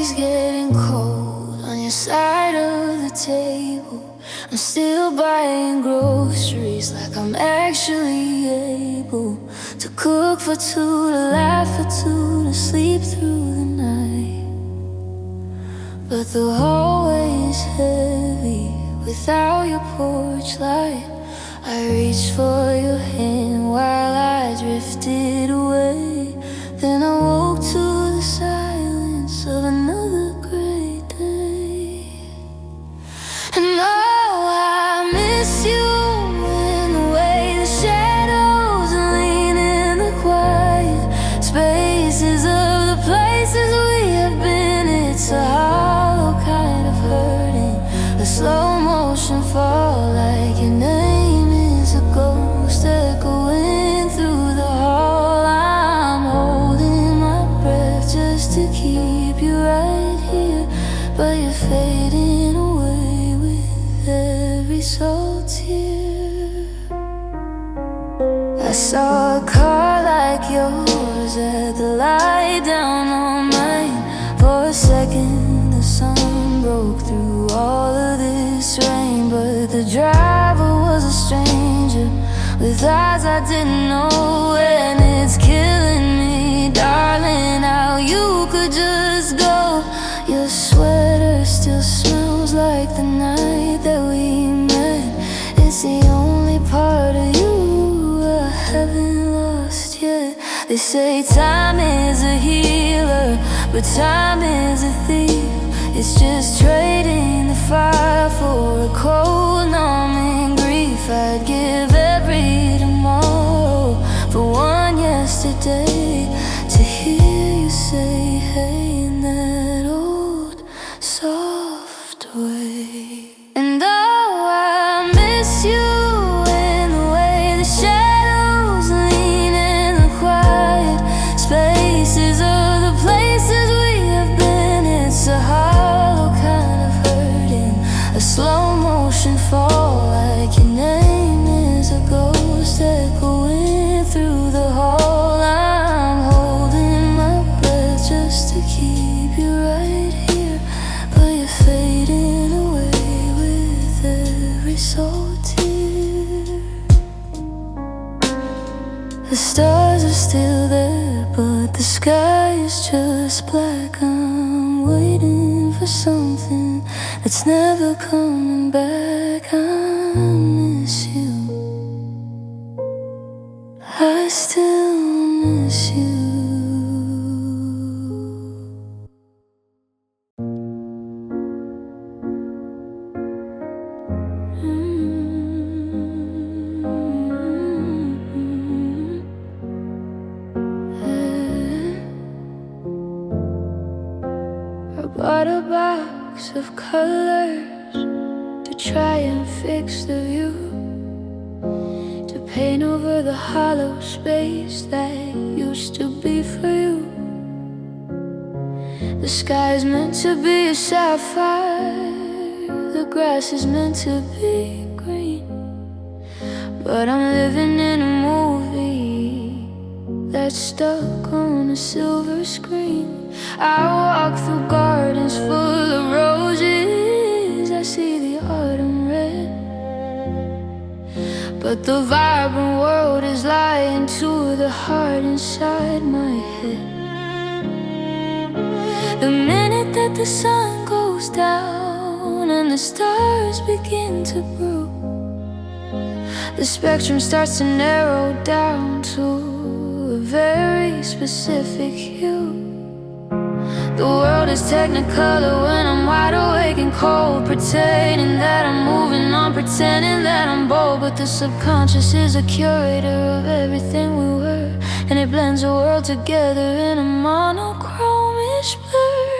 coffee's getting cold on your side of the table. I'm still buying groceries like I'm actually able to cook for two, to laugh for two, to sleep through the night. But the hallway's heavy without your porch light. I reached for your hand while I drifted away. Then I woke to the silence of another gray day. And oh, I miss you in the way the shadows lean in the quiet spaces of the places we have been. It's a hollow kind of hurting, a slow motion fall like your name is a ghost echoing through the hall. I'm holding my breath just to keep you right here, but you're fading away with every salt tear. I saw a car like yours at the light down on mine. For a second the sun broke through all of this rain, but the driver was a stranger with eyes I didn't know. And it's killing me, darling, how you could just go. Your sweater still smells like the night that we met. It's the only part of you I haven't lost yet. They say time is a healer, but time is a thief. It's just trading the fire for a cold, numbing grief. I'd give every tomorrow for one yesterday to hear you say hey in that old soft way. And oh, I miss you in the way the shadows lean in the quiet spaces of the places we have been. It's a hollow kind of hurting, a slow motion fall like your name is a ghost echoing through the hall. I'm holding my breath just to keep you right here, but you're fading away with every salt tear. The stars are still there, but the sky is just black. I'm waiting for something that's never coming back. I miss you, I still miss you. I bought a box of colors to try and fix the view, to paint over the hollow space that used to be for you. The sky's meant to be a sapphire, the grass is meant to be green, but I'm living in a movie that's stuck on a silver screen. I walk through gardens full of roses, I see the autumn red, but the vibrant world is lying to the heart inside my head. The minute that the sun goes down and the stars begin to brew, the spectrum starts to narrow down to a very specific hue. The world is technicolor when I'm wide awake and cold, pretending that I'm moving on, pretending that I'm bold. But the subconscious is a curator of everything we were, and it blends the world together in a monochromish blur.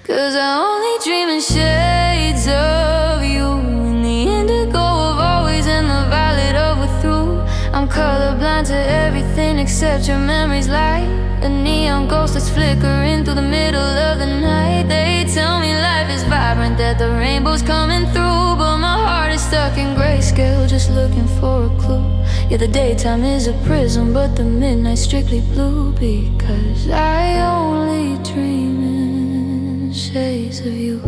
'Cause I only dream in shades of you, in the indigo of always and the violet of we're through. I'm colorblind to everything except your memory's light, a neon ghost that's flickering through the middle of the night. They tell me life is vibrant, that the rainbow's coming through, but my heart is stuck in grayscale, just looking for a clue. Yeah, the daytime is a prism, but the midnight's strictly blue, because I only dream shades of you.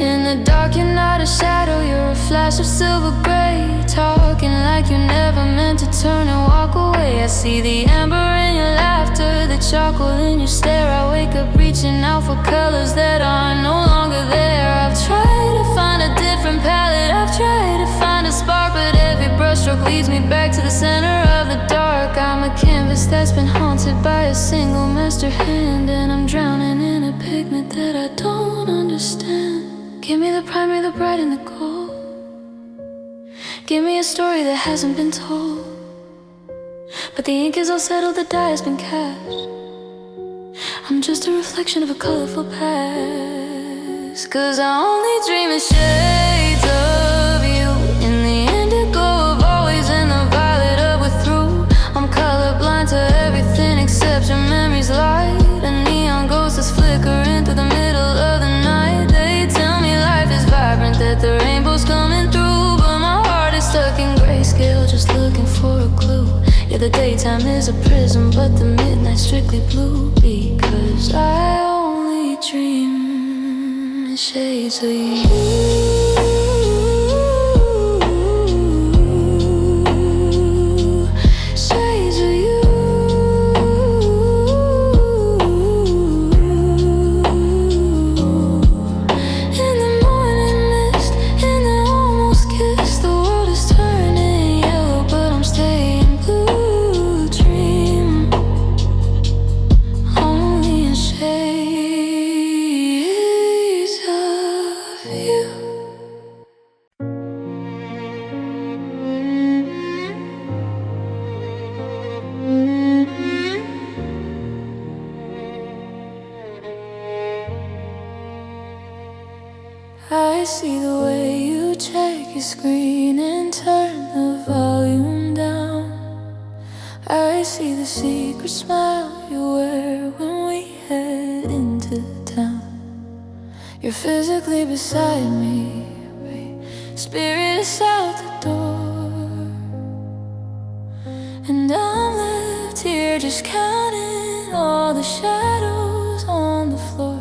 In the dark, you're not a shadow, you're a flash of silver gray. Talking like you never meant to turn and walk away. I see the amber in your laughter, the charcoal in your stare. I wake up reaching out for colors that are no longer there. I've tried to find a different palette, I've tried to find a spark, but every brushstroke leads me back to the center of the dark. I'm a canvas that's been haunted by a single master hand, and I'm drowning in a pigment that I don't understand. Give me the primary, the bright and the gold. Give me a story that hasn't been told, but the ink is all settled, the die has been cast. I'm just a reflection of a colorful past. 'Cause I only dream in shades of you, in the indigo of always, in the violet of we're through. I'm colorblind to everything except your memory's light. A neon ghost is flickering through the middle of the night. They tell me life is vibrant, that the rainbow's coming through, but my heart is stuck in grayscale, just looking for a clue. Yeah, the daytime is a prison, but the midnight's strictly blue. Because I only dream in shades of you. I see the way you check your screen and turn the volume down. I see the secret smile you wear when we head into town. You're physically beside me, spirit is out the door, and I'm left here just counting all the shadows on the floor.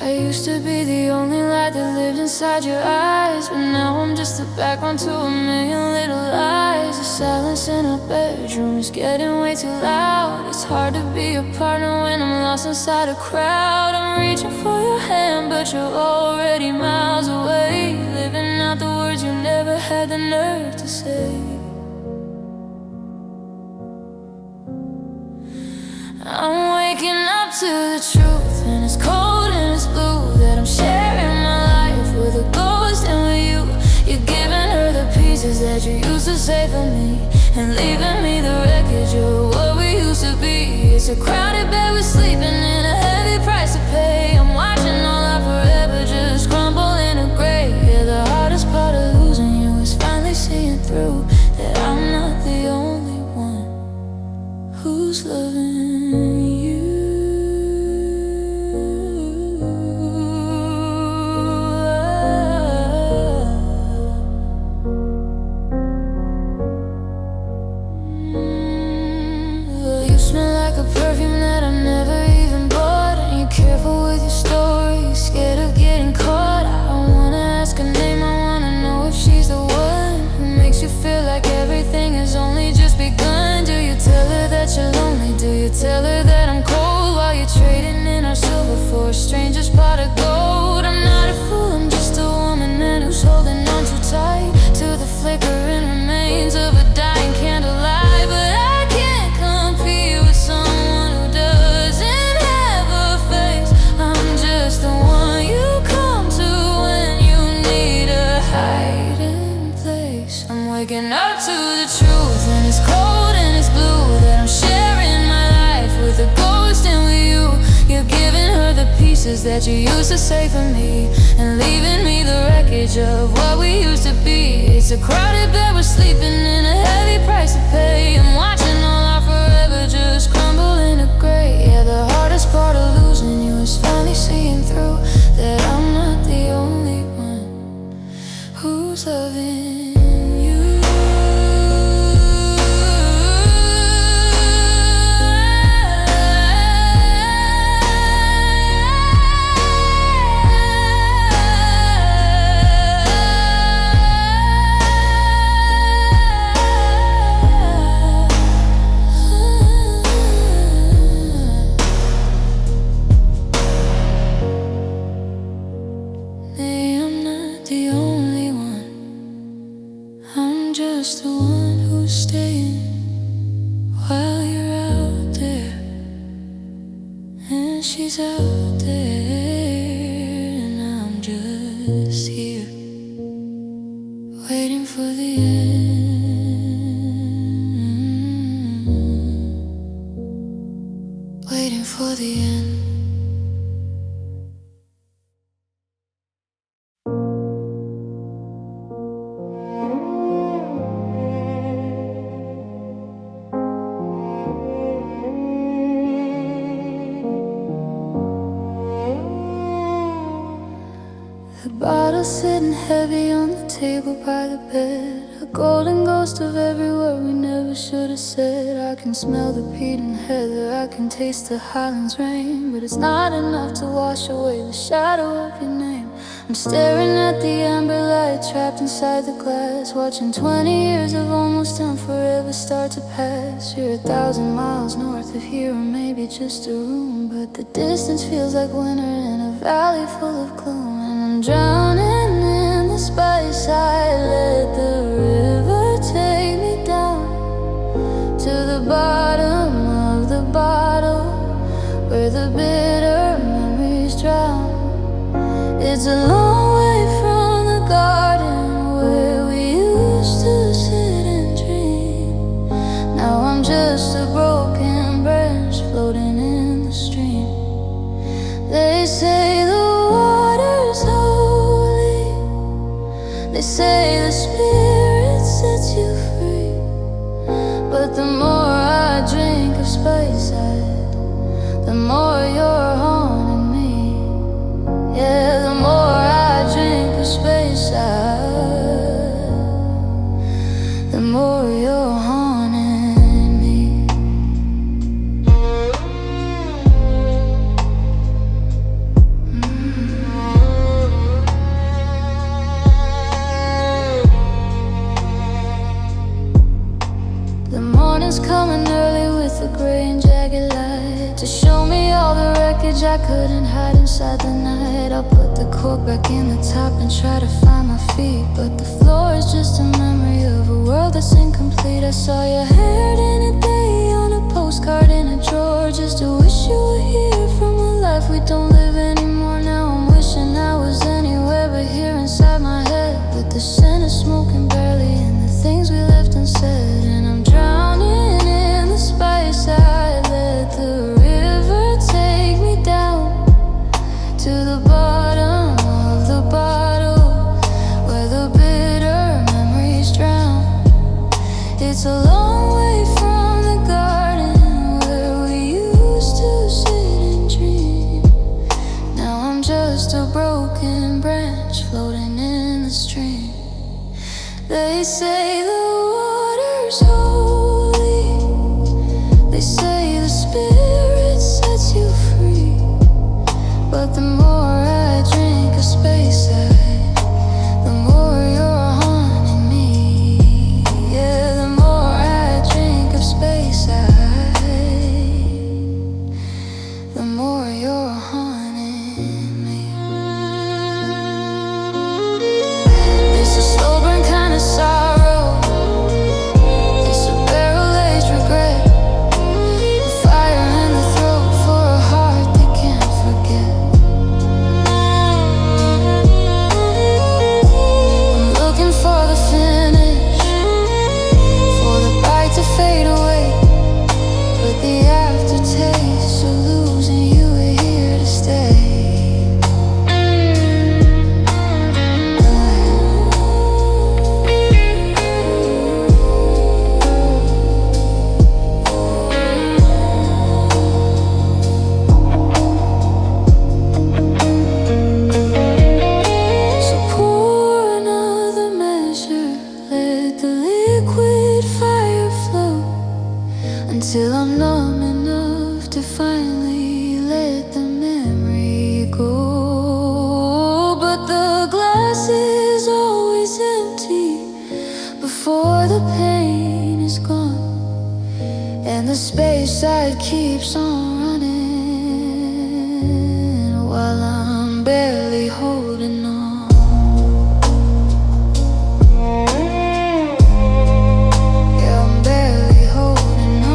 I used to be the only light that lived inside your eyes, but now I'm just the background to a million little lies. The silence in our bedroom is getting way too loud. It's hard to be a partner when I'm lost inside a crowd. I'm reaching for your hand, but you're already miles away, living out the words you never had the nerve to say. I'm waking up to the truth, and it's cold and it's blue, that I'm sharing my life with a ghost and with you. You're giving her the pieces that you used to save for me, and leaving me the wreckage of what we used to be. It's a crowded bed, we're sleeping in a heavy price to pay. I'm watching all our forever just crumble in a gray. Yeah, the hardest part of losing you is finally seeing through that I'm not the only one who's loving you. You smell like a perfume that I never even bought, and you're careful with your story, you're scared of getting caught. I don't wanna ask her name, I wanna know if she's the one who makes you feel like everything has only just begun. Do you tell her that you're lonely? Do you tell her that I'm cold while you're trading in our silver for a stranger's pot of gold? I'm not a fool, I'm just a woman man who's holding on too tight to the flickering remains of a dying candlelight. But I can't compete with someone who doesn't have a face. I'm just the one you come to when you need a hiding place. I'm waking up to the truth, and it's cold and it's blue, that I'm sharing my life with a ghost and with you. You're giving her the pieces that you used to save for me, and leaving me the wreckage of what we used to be. It's a crowded bed, we're sleeping in a heavy price to pay. I'm watching all our forever just crumble in a gray. Yeah, the hardest part of losing you is finally seeing through that I'm not She's out there and I'm just here, waiting for the end, waiting for the end. The bottle sitting heavy on the table by the bed, a golden ghost of every word we never should have said. I can smell the peat and heather, I can taste the highlands rain, but it's not enough to wash away the shadow of your name. I'm staring at the amber light trapped inside the glass, watching 20 years of almost done forever start to pass. You're 1,000 miles north of here, or maybe just a room, but the distance feels like winter in a valley full of gloom. I'm drowning in the spice, I let the river take me down to the bottom of the bottle, where the bitter memories drown. It's a long way from the garden where we used to sit and dream. Now I'm just a broken branch floating in the stream. They say the water's holy, they say the spirit sets you free, but the more I drink of Speyside, the more you're haunting me. Yeah, the more I drink of Speyside, the more you're haunting me. The morning's coming early with a gray and jagged light to show me all the wreckage I couldn't hide inside the night. I'll put the cork back in the top and try to find my feet, but the floor is just a memory of a world that's incomplete. I saw your hair in a day on a postcard in a drawer, just to wish you were here from a life we don't live anymore. Now I'm wishing I was anywhere but here inside my head, with the scent of smoking barely and the things we left unsaid. And I'm drowning in the spice, I let the river take me down to the bottom of the bottle, where the bitter memories drown. It's a long way from the garden where we used to sit and dream. Now I'm just a broken branch floating in the stream. They say the water's holy, they say the spirit sets you free, but the more I drink of Speyside, the more you're haunting me. Yeah, the more I drink of Speyside, the more you're haunting me. It's a slow burn kind of sorrow, it's a barrel-aged regret, a fire in the throat for a heart that can't forget. I'm looking for the finish, for the bite to fade away, but the aftertaste of losing you are here to stay. So pour another measure, let the liquid fire flow until I'm numb enough to finally let the memory go. But the glass is always empty before the pain is gone, and the Speyside keeps on running while I'm barely holding on. Yeah, I'm barely holding on.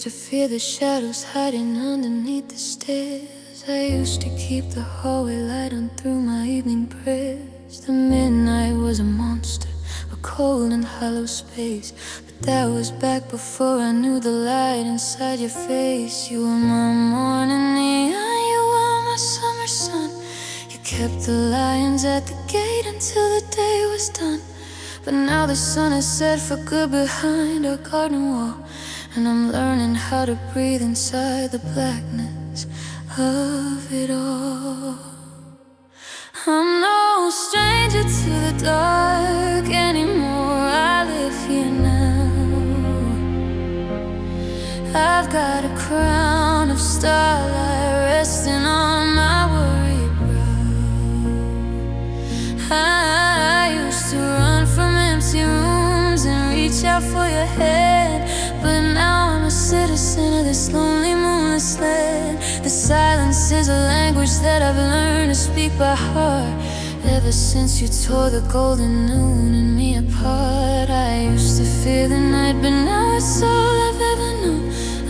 used to fear the shadows hiding underneath the stairs. I used to keep the hallway light on through my evening prayers. The midnight was a monster, a cold and hollow space. But that was back before I knew the light inside your face. You were my morning neon, you were my summer sun. You kept the lions at the gate until the day was done. But now the sun has set for good behind our garden wall, and I'm learning how to breathe inside the blackness of it all. I'm no stranger to the dark anymore, I live here now. I've got a crown of starlight resting on my worried brow. I used to run from empty rooms and reach out for your head, but now I'm a citizen of this lonely moonless land. The silence is a language that I've learned to speak by heart. Ever since you tore the golden noon and me apart. I used to fear the night, but now it's all I've ever known.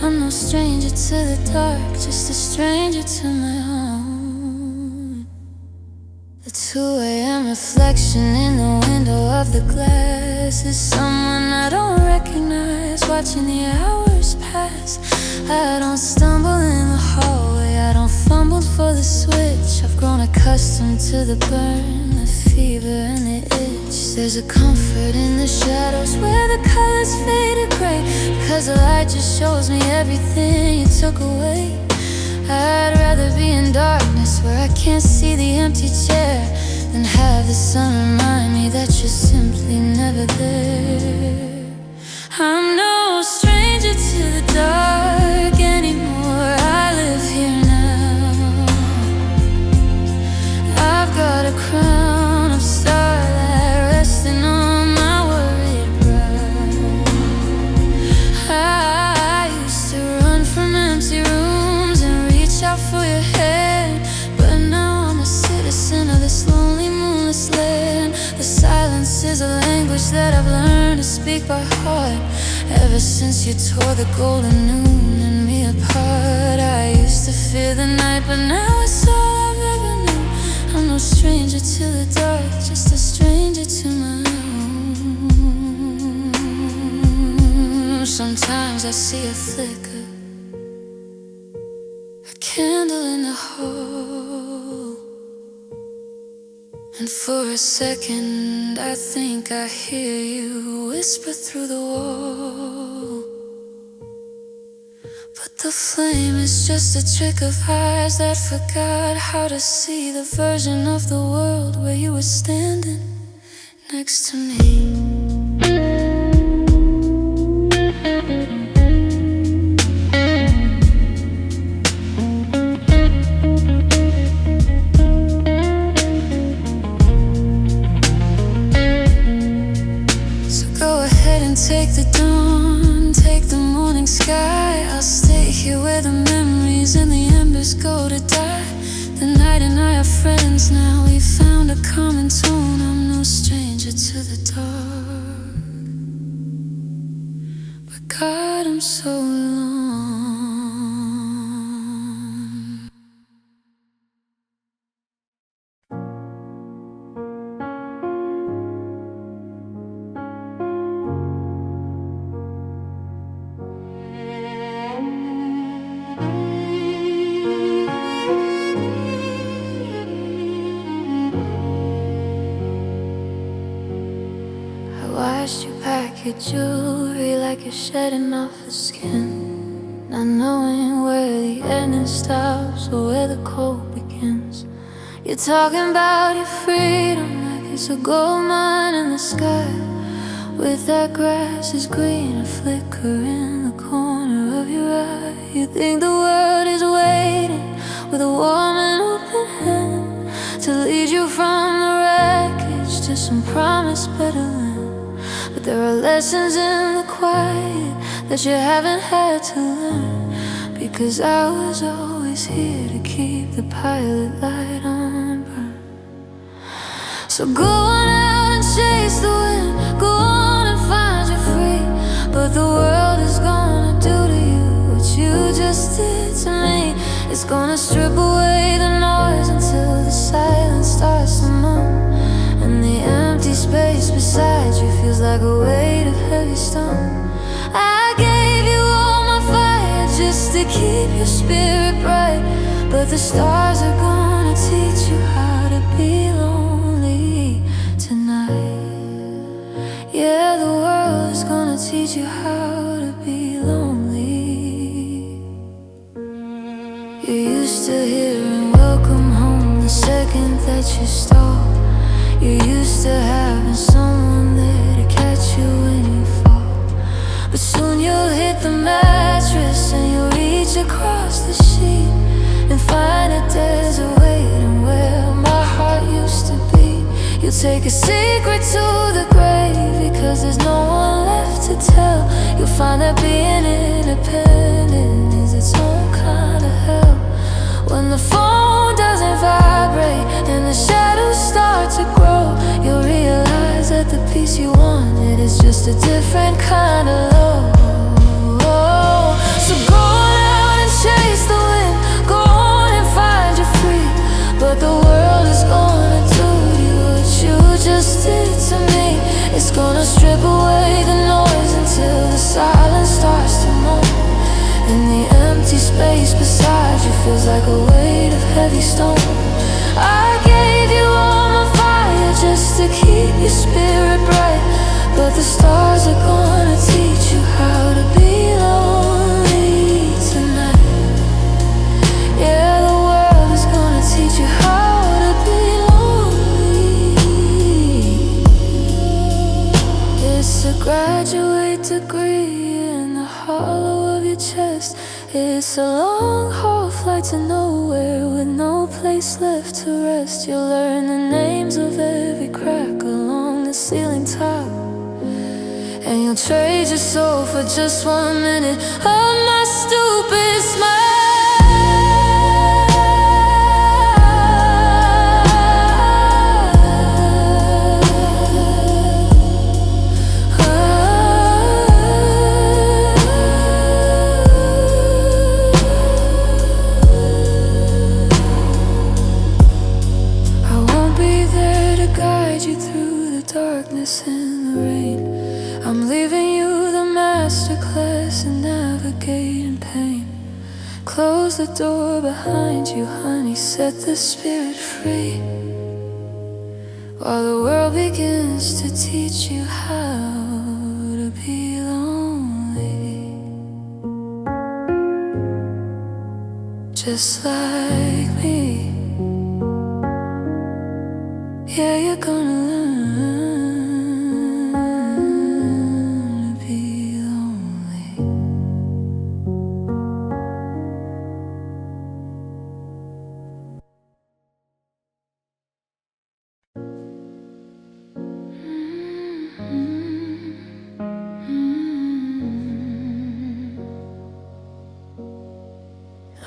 I'm no stranger to the dark, just a stranger to my own. The 2 a.m. reflection in the window of the glass is someone I don't recognize, watching the hours pass. I don't stumble in the hallway, I don't fumble for the switch. I've grown accustomed to the burn, the fever and the itch. There's a comfort in the shadows where the colors fade to gray, because the light just shows me everything you took away. I'd rather be in darkness where I can't see the empty chair than have the sun remind me that you're simply never there. I'm no stranger to the dark anymore, I live here now. I've got a crown of starlight resting on my worried brow. I used to run from empty rooms and reach out for your head, but now I'm a citizen of this lonely moonless land. The silence is a language that I've learned to speak by heart. Ever since you tore the golden noon and me apart. I used to fear the night, but now it's all I've ever known. I'm no stranger to the dark, just a stranger to my own. Sometimes I see a flicker, a candle in the hall, and for a second I think I hear you whisper through the wall. But the flame is just a trick of eyes that forgot how to see the version of the world where you were standing next to me. Take the dawn, take the morning sky. I'll stay here where the memories and the embers go to die. The night and I are friends now, we found a common tone. I'm no stranger to the dark, but God, I'm so alone. Watched you pack your jewelry like you're shedding off the skin, not knowing where the ending stops or where the cold begins. You're talking about your freedom like it's a gold mine in the sky, with that grass is green, a flicker in the corner of your eye. You think the world is waiting with a warm and open hand to lead you from the wreckage to some promised better land. But there are lessons in the quiet that you haven't had to learn, because I was always here to keep the pilot light on burn. So go on out and chase the wind, go on and find your free. But the world is gonna do to you It's gonna strip away the noise until the silence starts to moan, and the empty space beside you feels like a weight of heavy stone. I gave you all my fire just to keep your spirit bright, but the stars are gonna teach you how to be lonely tonight. Yeah, the world is gonna teach you how to be lonely. You used to hear and welcome home the second that you stall. You're used to having someone there to catch you when you fall, but soon you'll hit the mattress and you'll reach across the sheet and find a desert waiting where my heart used to be. You'll take a secret to the grave because there's no one left to tell. You'll find that being independent is its own kind of hell. When the phone doesn't vibrate and the shadows start to grow, you'll realize that the peace you wanted is just a different kind of love. So go on out and chase the wind, go on and find your free, but the world is gonna do you what you just did to me. It's gonna strip away the noise until the silence starts to moan, and the empty space beside you feels like a weight of heavy stone. I gave you all my fire just to keep your spirit bright, but the stars are gonna teach you how to be lonely tonight. Yeah, the world is gonna teach you how to be lonely. It's a graduate degree in the hollow of your chest. It's a long haul flight to nowhere with no place left to rest. You'll learn the names of every crack along the ceiling top, and you'll trade your soul for just 1 minute of my stupid smile. Darkness and the rain, I'm leaving you the masterclass in navigating pain. Close the door behind you, honey, set the spirit free, while the world begins to teach you how to be lonely. Just like me, yeah, you're gonna learn.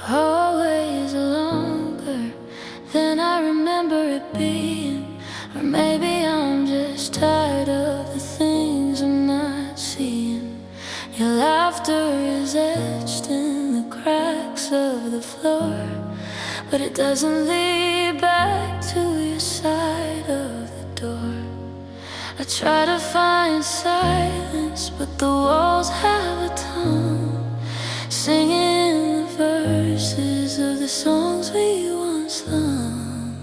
Always longer than I remember it being, or maybe I'm just tired of the things I'm not seeing. Your laughter is etched in the cracks of the floor, but it doesn't lead back to your side of the door. I try to find silence, but the walls have a tongue, singing the verses of the songs we once sung.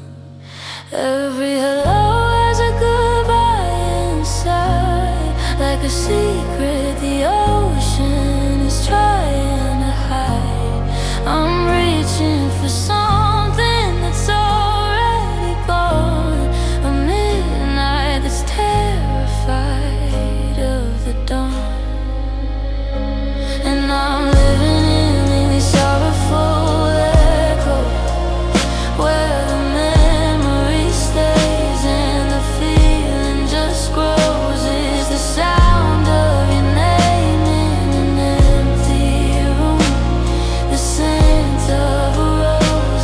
Every hello has a goodbye inside, like a secret the ocean is trying to hide. I'm reaching for something that's already gone, a midnight that's terrified of the dawn. And I'm living in these sorrowful echoes, where the memory stays and the feeling just grows. Is the sound of your name in an empty room, the scent of a rose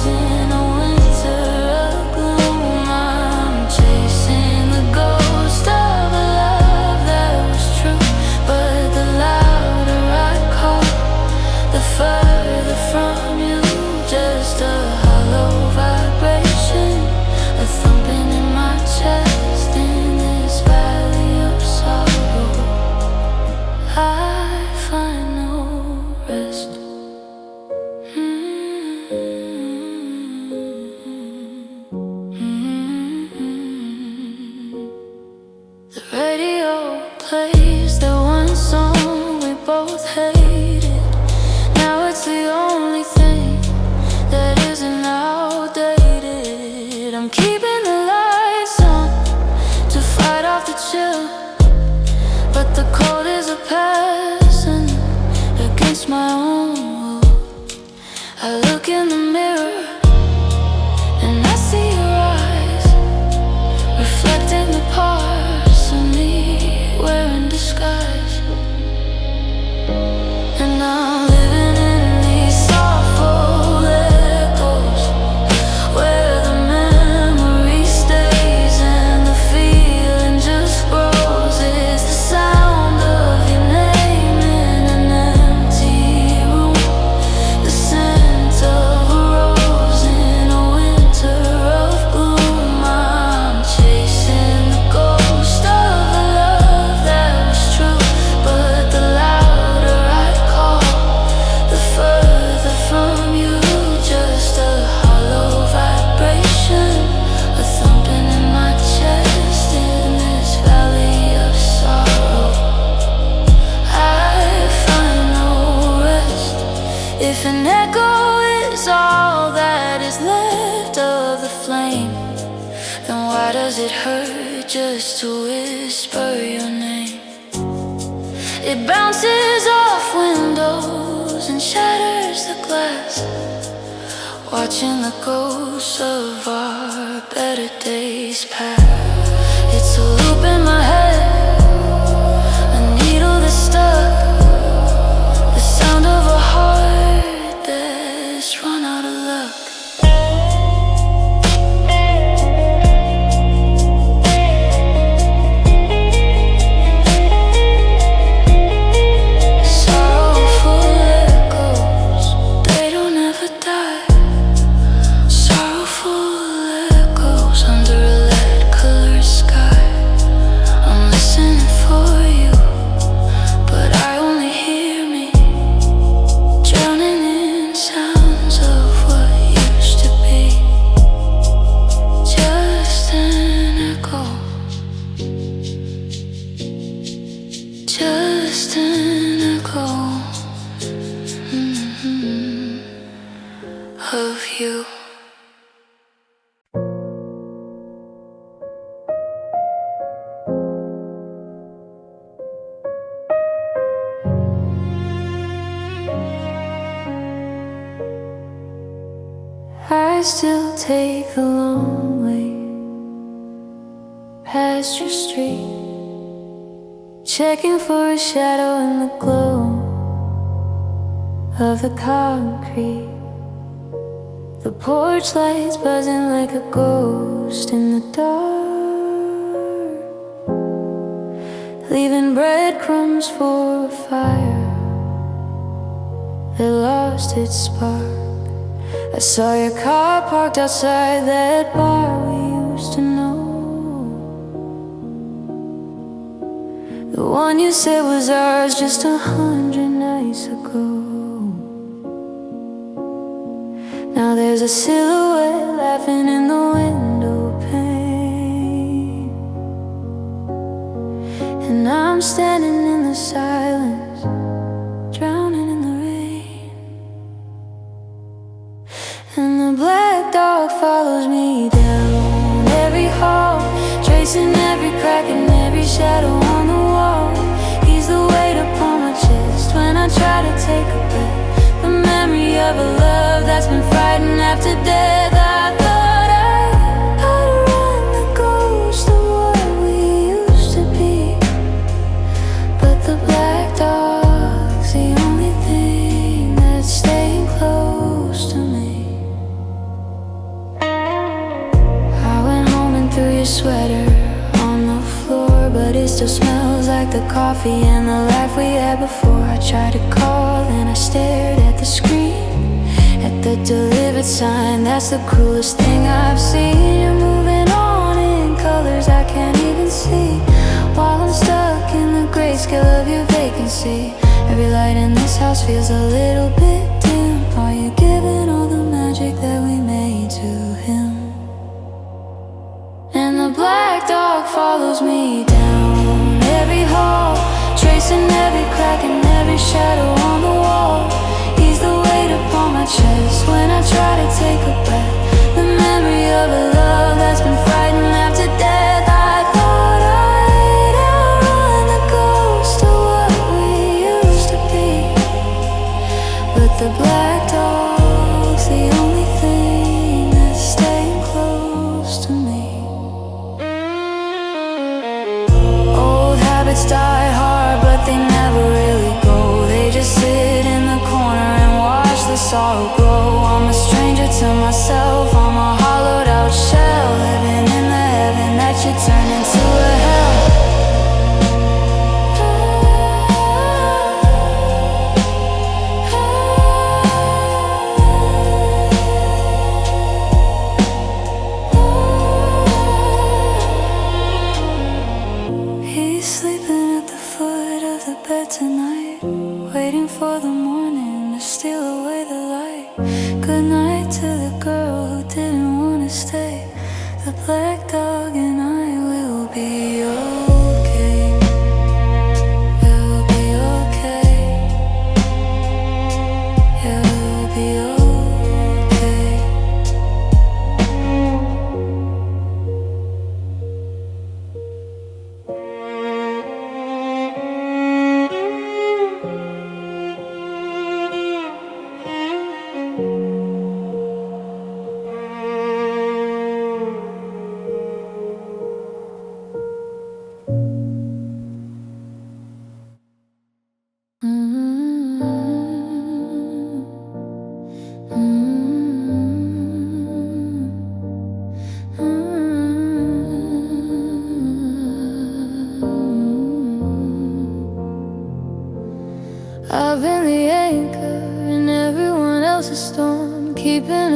Does it hurt just to whisper your name? It bounces off windows and shatters the glass, watching the ghosts of our better days pass. It's a loop in my head, a needle that's stuck, the sound of a heart that's run out of luck. Just an echo of you. I still take the long way past your street, checking for a shadow in the glow of the concrete. The porch lights buzzing like a ghost in the dark, leaving breadcrumbs for a fire that lost its spark. I saw your car parked outside that bar we used to know, the one you said was ours just 100 nights ago. Now there's a silhouette laughing in the window pane, and I'm standing in the silence, drowning in the rain. And the black dog follows me down every hall, tracing every crack and every shadow on the wall. He's the weight upon my chest when I try to take a breath, the memory of a love that's been frightened after death. I thought I'd outrun the ghost of what we used to be, but the black dog's the only thing that's staying close to me. I went home and threw your sweater on the floor, but it still smells like the coffee and the life we had before. I tried to call and I stared at the screen, at the delivered sign. That's the cruelest thing I've seen. You're moving on in colors I can't even see, while I'm stuck in the grayscale of your vacancy. Every light in this house feels a little bit dim. Are you giving all the magic that we made to him? And the black dog follows me down every hall, tracing every crack and every shadow on the wall. He's the weight upon my chest when I try to take a breath, the memory of a love that's been frightened after death. I thought I'd outrun the ghost of what we used to be, but the black dog's the only thing that's staying close to me. Old habits die hard, but they never really go. They just sit in the corner and watch the sorrow grow. I'm a stranger to myself, I'm a hollowed out shell, living in the heaven that you turn into a hell. He's sleeping at the foot of the bed tonight, waiting for the morning to steal away the light. Good night to the girl who didn't want to stay. The black dog and I will be okay. We'll be okay. Yeah, we'll be okay.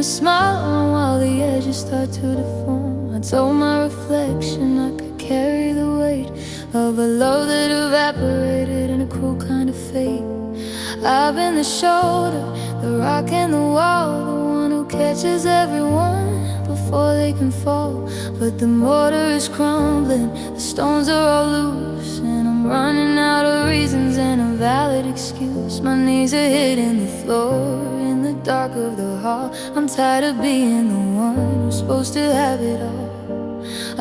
a smile on while the edges start to deform. I told my reflection I could carry the weight of a love that evaporated in a cruel kind of fate. I've been the shoulder, the rock and the wall, the one who catches everyone before they can fall. But the mortar is crumbling, the stones are all loose, and I'm running out of reasons and a valid excuse. My knees are hitting the floor in the dark of the hall. I'm tired of being the one who's supposed to have it all.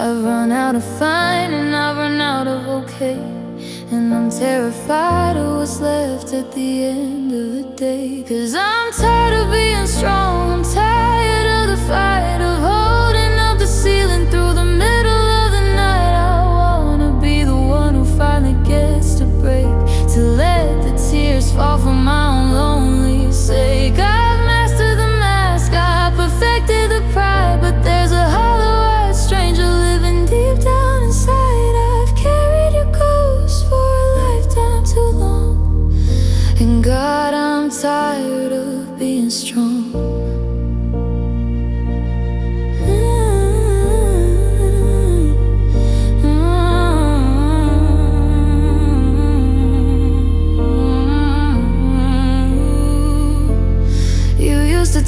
I've run out of fine and I've run out of okay, and I'm terrified of what's left at the end of the day. 'Cause I'm tired of being strong, I'm tired of the fight, of holding up the ceiling through the middle of the night. I wanna be the one who finally gets to break, to let the tears fall from my own lonely sake. I've mastered the mask, I perfected the pride, but there's a hollow-eyed stranger living deep down inside. I've carried your ghost for a lifetime too long, and God, I'm tired of being strong.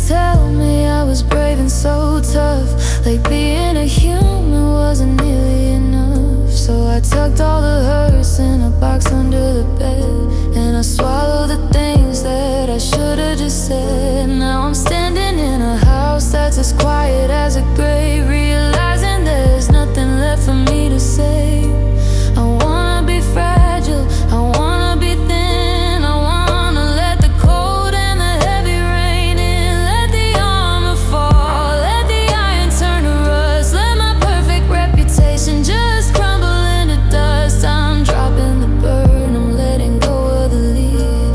Tell me I was brave and so tough, like being a human wasn't nearly enough. So I tucked all the hurts in a box under the bed, and I swallowed the things that I should've just said. Now I'm standing in a house that's as quiet as a grave, realizing there's nothing left for me to say. I wanna be fragile, I wanna be thin, I wanna let the cold and the heavy rain in. Let the armor fall, let the iron turn to rust, let my perfect reputation just crumble into dust. I'm dropping the burden, I'm letting go of the lead.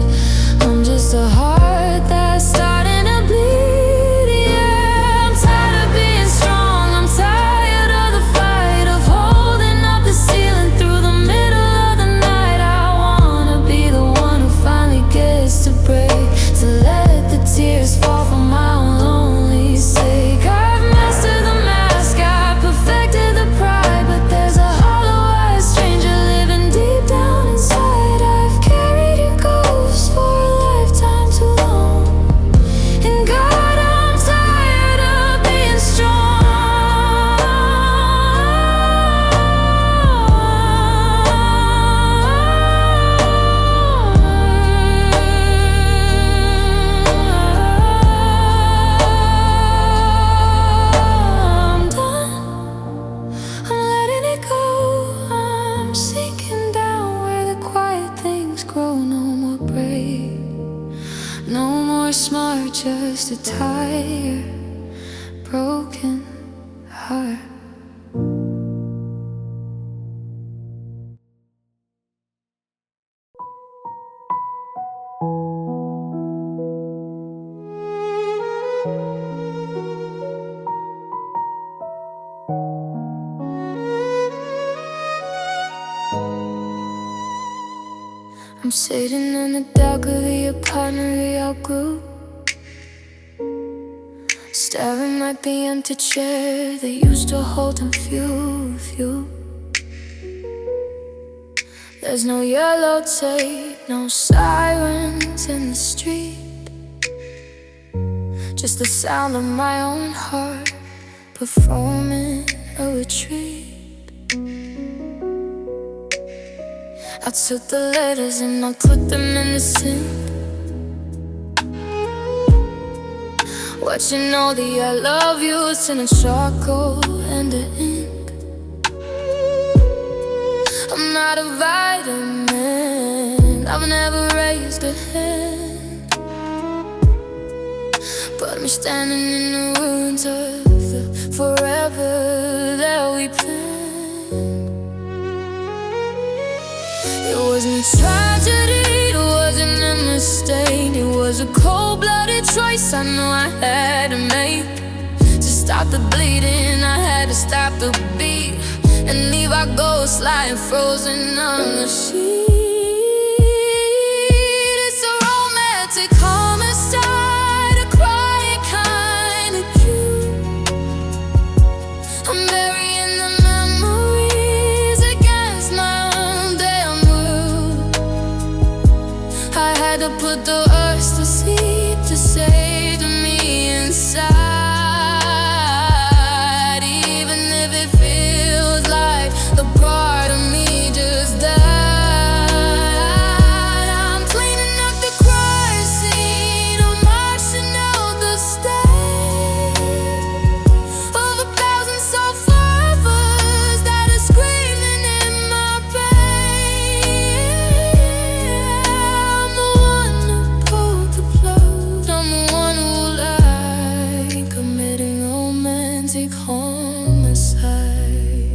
I'm just a heart that's starting to bleed, yeah. I'm tired of being strong, I'm tired of the fight, of holding up the ceiling through the middle of the night. I wanna be the one who finally gets to break, to let the tears fall from my own lonely sake. I've mastered the mask, I've perfected the pride, but there's a hollow-eyed stranger living deep down inside. I've carried your ghost for a lifetime too long, and God, I'm tired of being strong. I'm done, I'm letting it go. I'm sinking down where the quiet things grow. No more brave, no more smart, just a tired, broken heart. I'm sitting in the dark of the apartment we outgrew, staring at the empty chair that used to hold and fuel. There's no yellow tape, no sirens in the street, just the sound of my own heart performing a retreat. I took the letters and I put them in the sink, watching all the I love yous in a charcoal and the ink. I'm not a vitamin, I've never raised a hand, but I'm standing in the ruins of the forever that we planned. It wasn't a tragedy, it wasn't a mistake, it was a cold-blooded choice I knew I had to make. To stop the bleeding, I had to stop the beat, and leave our ghosts lying frozen on the sheet. It's a romantic homicide, a quiet kind, take calmness high.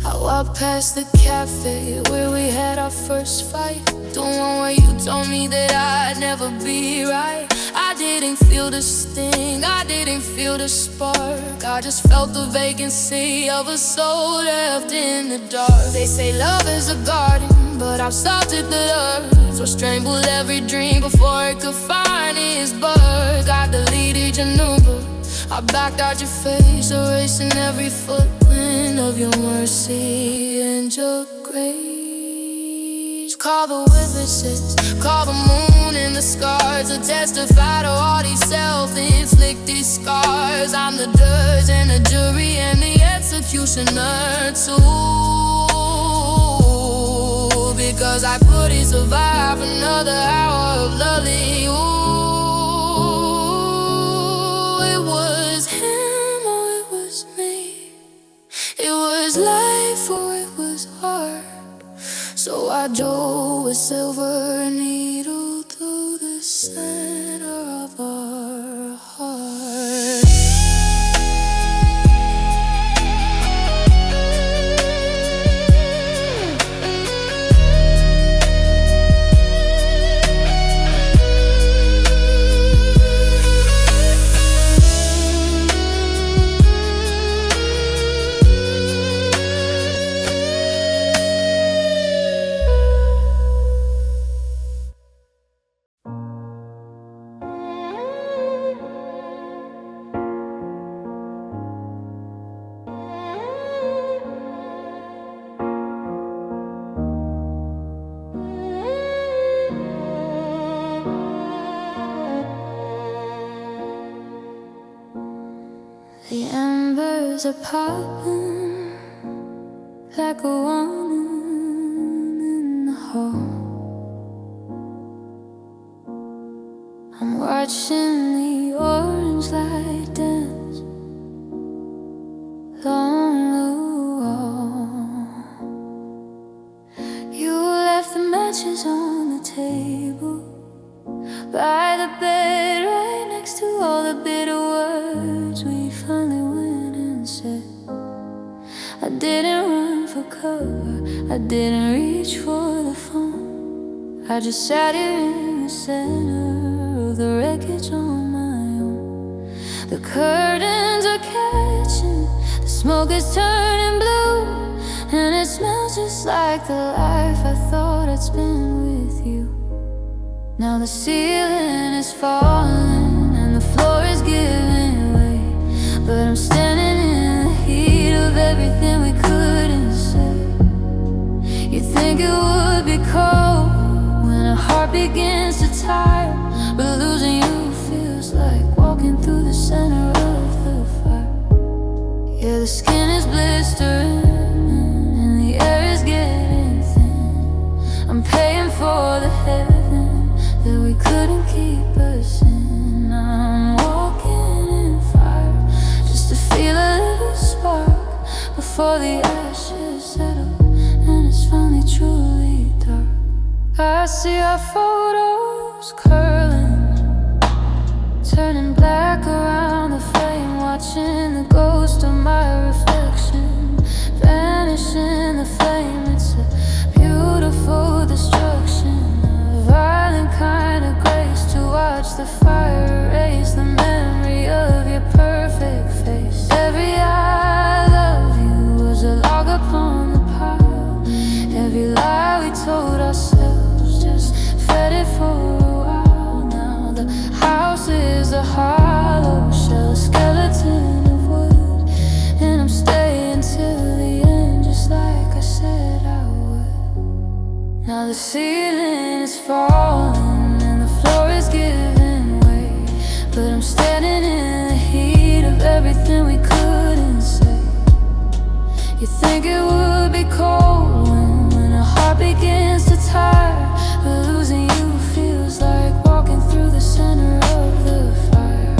I walked past the cafe where we had our first fight, the one where you told me that I'd never be right. I didn't feel the sting, I didn't feel the spark. I just felt the vacancy of a soul left in the dark. They say love is a garden, but I've salted the earth, so strangled every dream before it could find its birth. I deleted your number, I backed out your face, erasing every footprint of your mercy and your grace. Call the witnesses, call the moon and the scars to testify to all these self-inflicted scars. I'm the judge and the jury and the executioner too, because I couldn't survive another hour of loving you. It was him or it was me, it was life or it was art. So I drove a silver needle through the center of our heart. The embers are popping like a warning in the hall. I'm watching the orange light dance along the wall. You left the matches on the table by the bed, right next to all the bitter words we finally went and said. I didn't run for cover, I didn't reach for the phone. I just sat here in the center of the wreckage on my own. The curtains are catching, the smoke is turning blue, and it smells just like the life I thought I'd spend with you. Now the ceiling is falling and the floor is giving way, but I'm standing in the heat of everything we couldn't say. You think it would be cold when a heart begins to tire, but losing you feels like walking through the center of the fire. Yeah, the skin is blistering and the air is getting thin. I'm paying for the heaven that we couldn't keep us in. I'm walking in fire just to feel a little spark before the ashes settle and it's finally truly dark. I see our photos curling, turning black around the flame, watching the ghost of my reflection vanish in the flame. It's a beautiful destruction, a violent kind of grace to watch the fire erase the memory of your perfect face. Every I love you was a log upon the pile. Every lie we told ourselves just fed it for a while. Now the house is a hollow shell, a skeleton of wood, and I'm staying till the end just like I said I would. Now the ceiling is falling and the floor is giving way, but I'm standing in the heat of everything we couldn't say. You think it would be cold when a heart begins to tire, but losing you feels like walking through the center of the fire.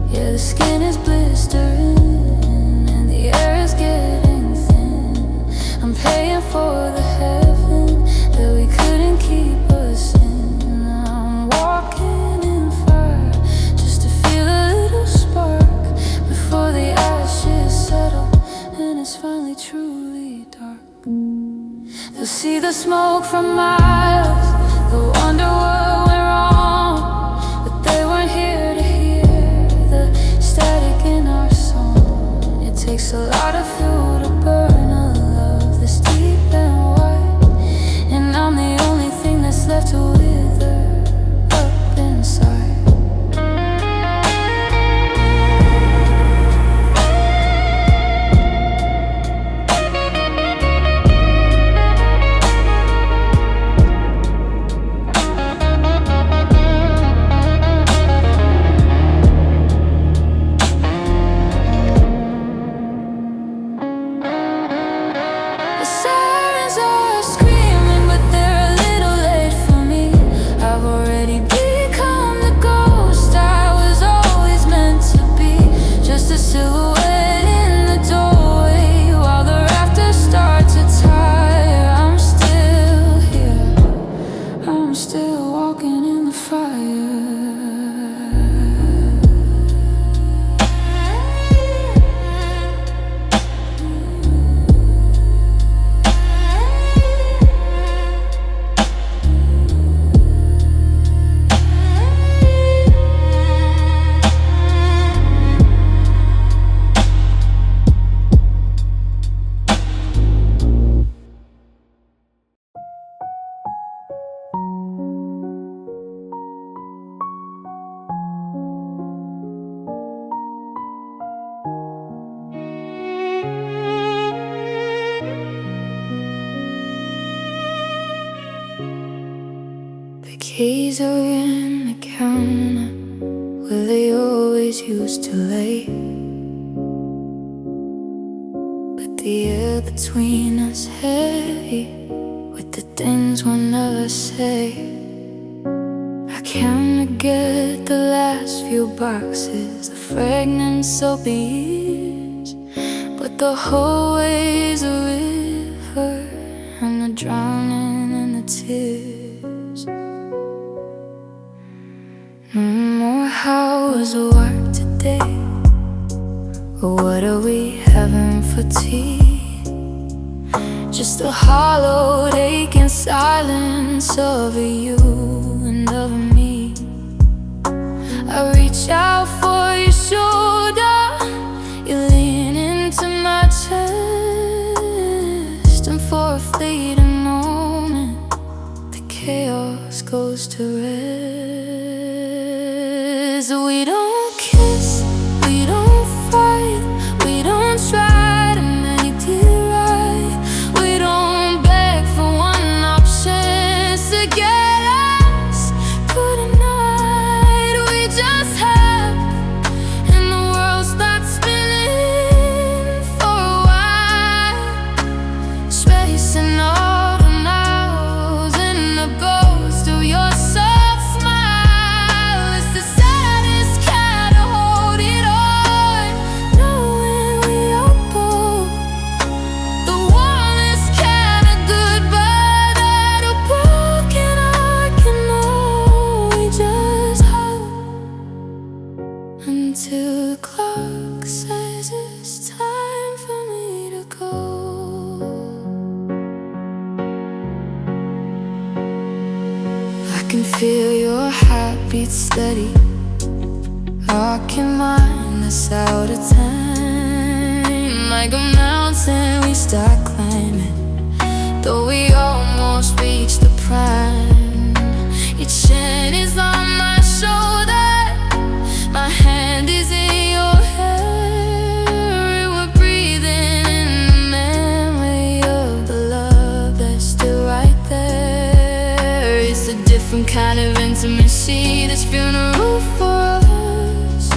Yeah, the skin is blistering and the air is getting thin. I'm paying for the heaven that we couldn't keep us in. I'm walking in fire just to feel a little spark before the truly, truly dark. They'll see the smoke from miles, they'll wonder what went wrong, but they weren't here to hear the static in our song. It takes a lot of fuel to burn a love this deep and wide, and I'm the only thing that's left to wither up inside. The keys are in the counter where they always used to lay, but the air between us heavy with the things we'll never say. I can't forget the last few boxes, the fragrance soapy years, but the whole way is a river, and the drowning in the tears. How was work today? Or what are we having for tea? Just a hollowed aching silence of you and of me. I reach out for your shoulder, you lean into my chest, and for a fleeting moment the chaos goes to rest. We don't kiss, we don't fight, we don't try to make it right. We don't beg for one option to get us good night. We just have, and the world starts spinning for a while, spacing all the miles in the ghost of your soul. Until the clock says it's time for me to go. I can feel your heartbeat steady, rocking mine that's out of time. Like a mountain we start climbing, though we almost reach the prime. Your chin is on my shoulder, my hand is in your hair. We're breathing in the memory of the love that's still right there. It's a different kind of intimacy, this funeral for us.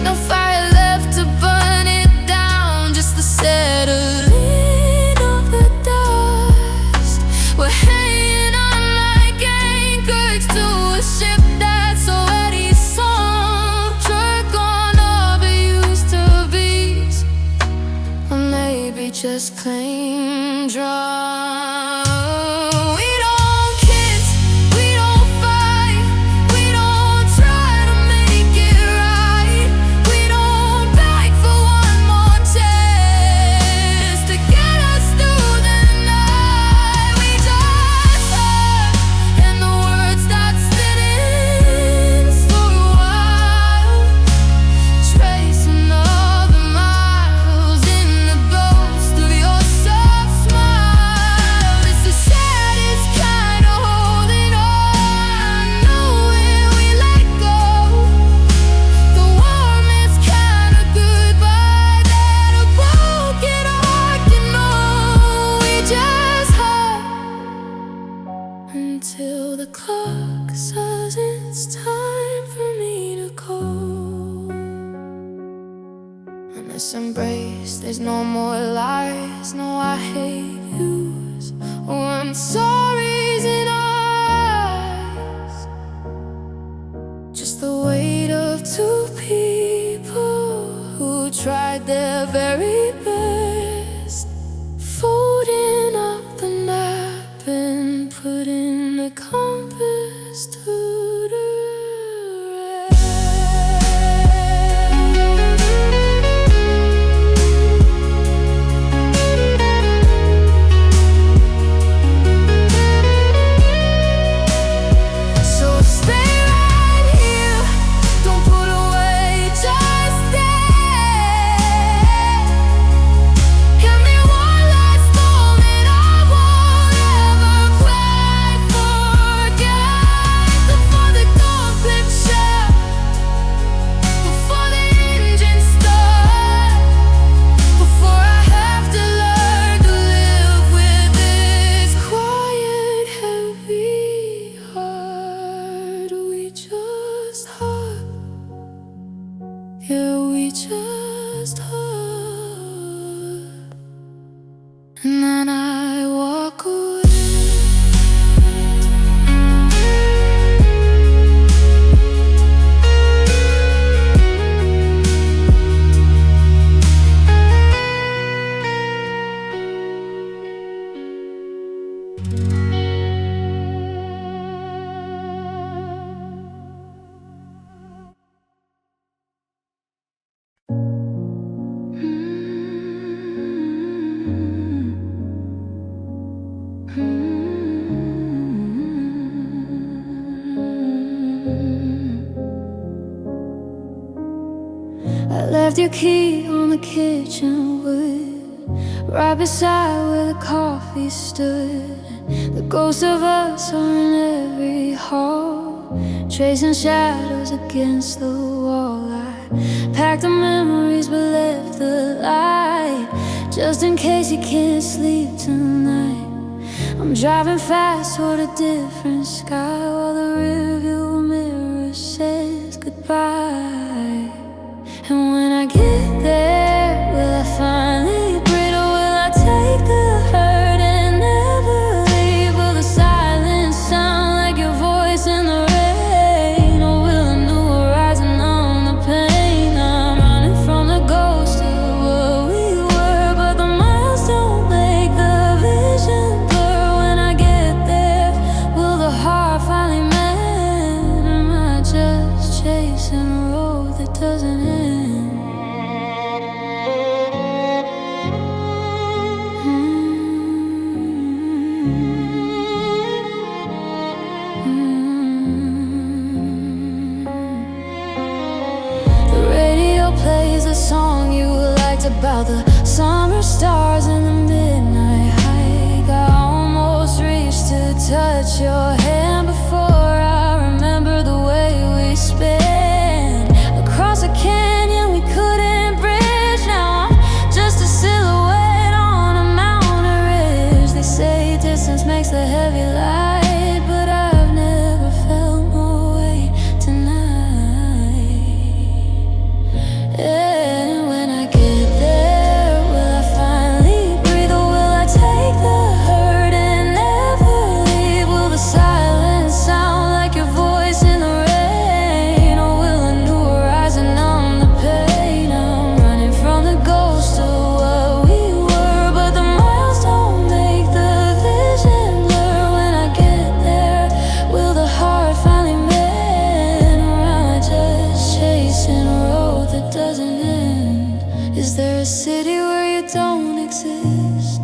No fire left to burn it down, just the settling of the dust. We're hanging on like anchors to a ship that's already sunk, drunk on all it used to be, or maybe just plain drunk. We don't kiss, we don't fight, Let's embrace, there's no more lies. No, I hate yous or I'm sorry's in eyes. Just the weight of two people who tried their very best, folding up the map and putting the compass to the just hug, and then I walk away. I left your key on the kitchen wood, right beside where the coffee stood. The ghosts of us are in every hall, tracing shadows against the wall. I packed the memories but left the light, just in case you can't sleep tonight. I'm driving fast toward a different sky, while the rearview mirror says goodbye. And when I get there, will I finally breathe, or will I take the hurt and never leave? Will the silence sound like your voice in the rain, or will a new horizon numb the pain? I'm running from the ghost of what we were, but the miles don't make the vision blur. When I get there, will the heart finally mend, or am I just chasing a road that doesn't end? Plays a song you liked about the summer stars and the midnight hike. I almost reached to touch your hand before I remember the way we sped across a canyon we couldn't bridge. Now I'm just a silhouette on a mountain ridge. They say distance makes the heavy light, but I've never felt more weight tonight. And when I get there, will I finally breathe, or will I take the hurt and never leave? Will the silence sound like your voice in the rain, or will a new horizon numb the pain? I'm running from the ghost of what we were, but the miles don't make the vision blur. When I get there, will the heart finally mend, or am I just chasing a road that doesn't end? Is there a city where you don't exist,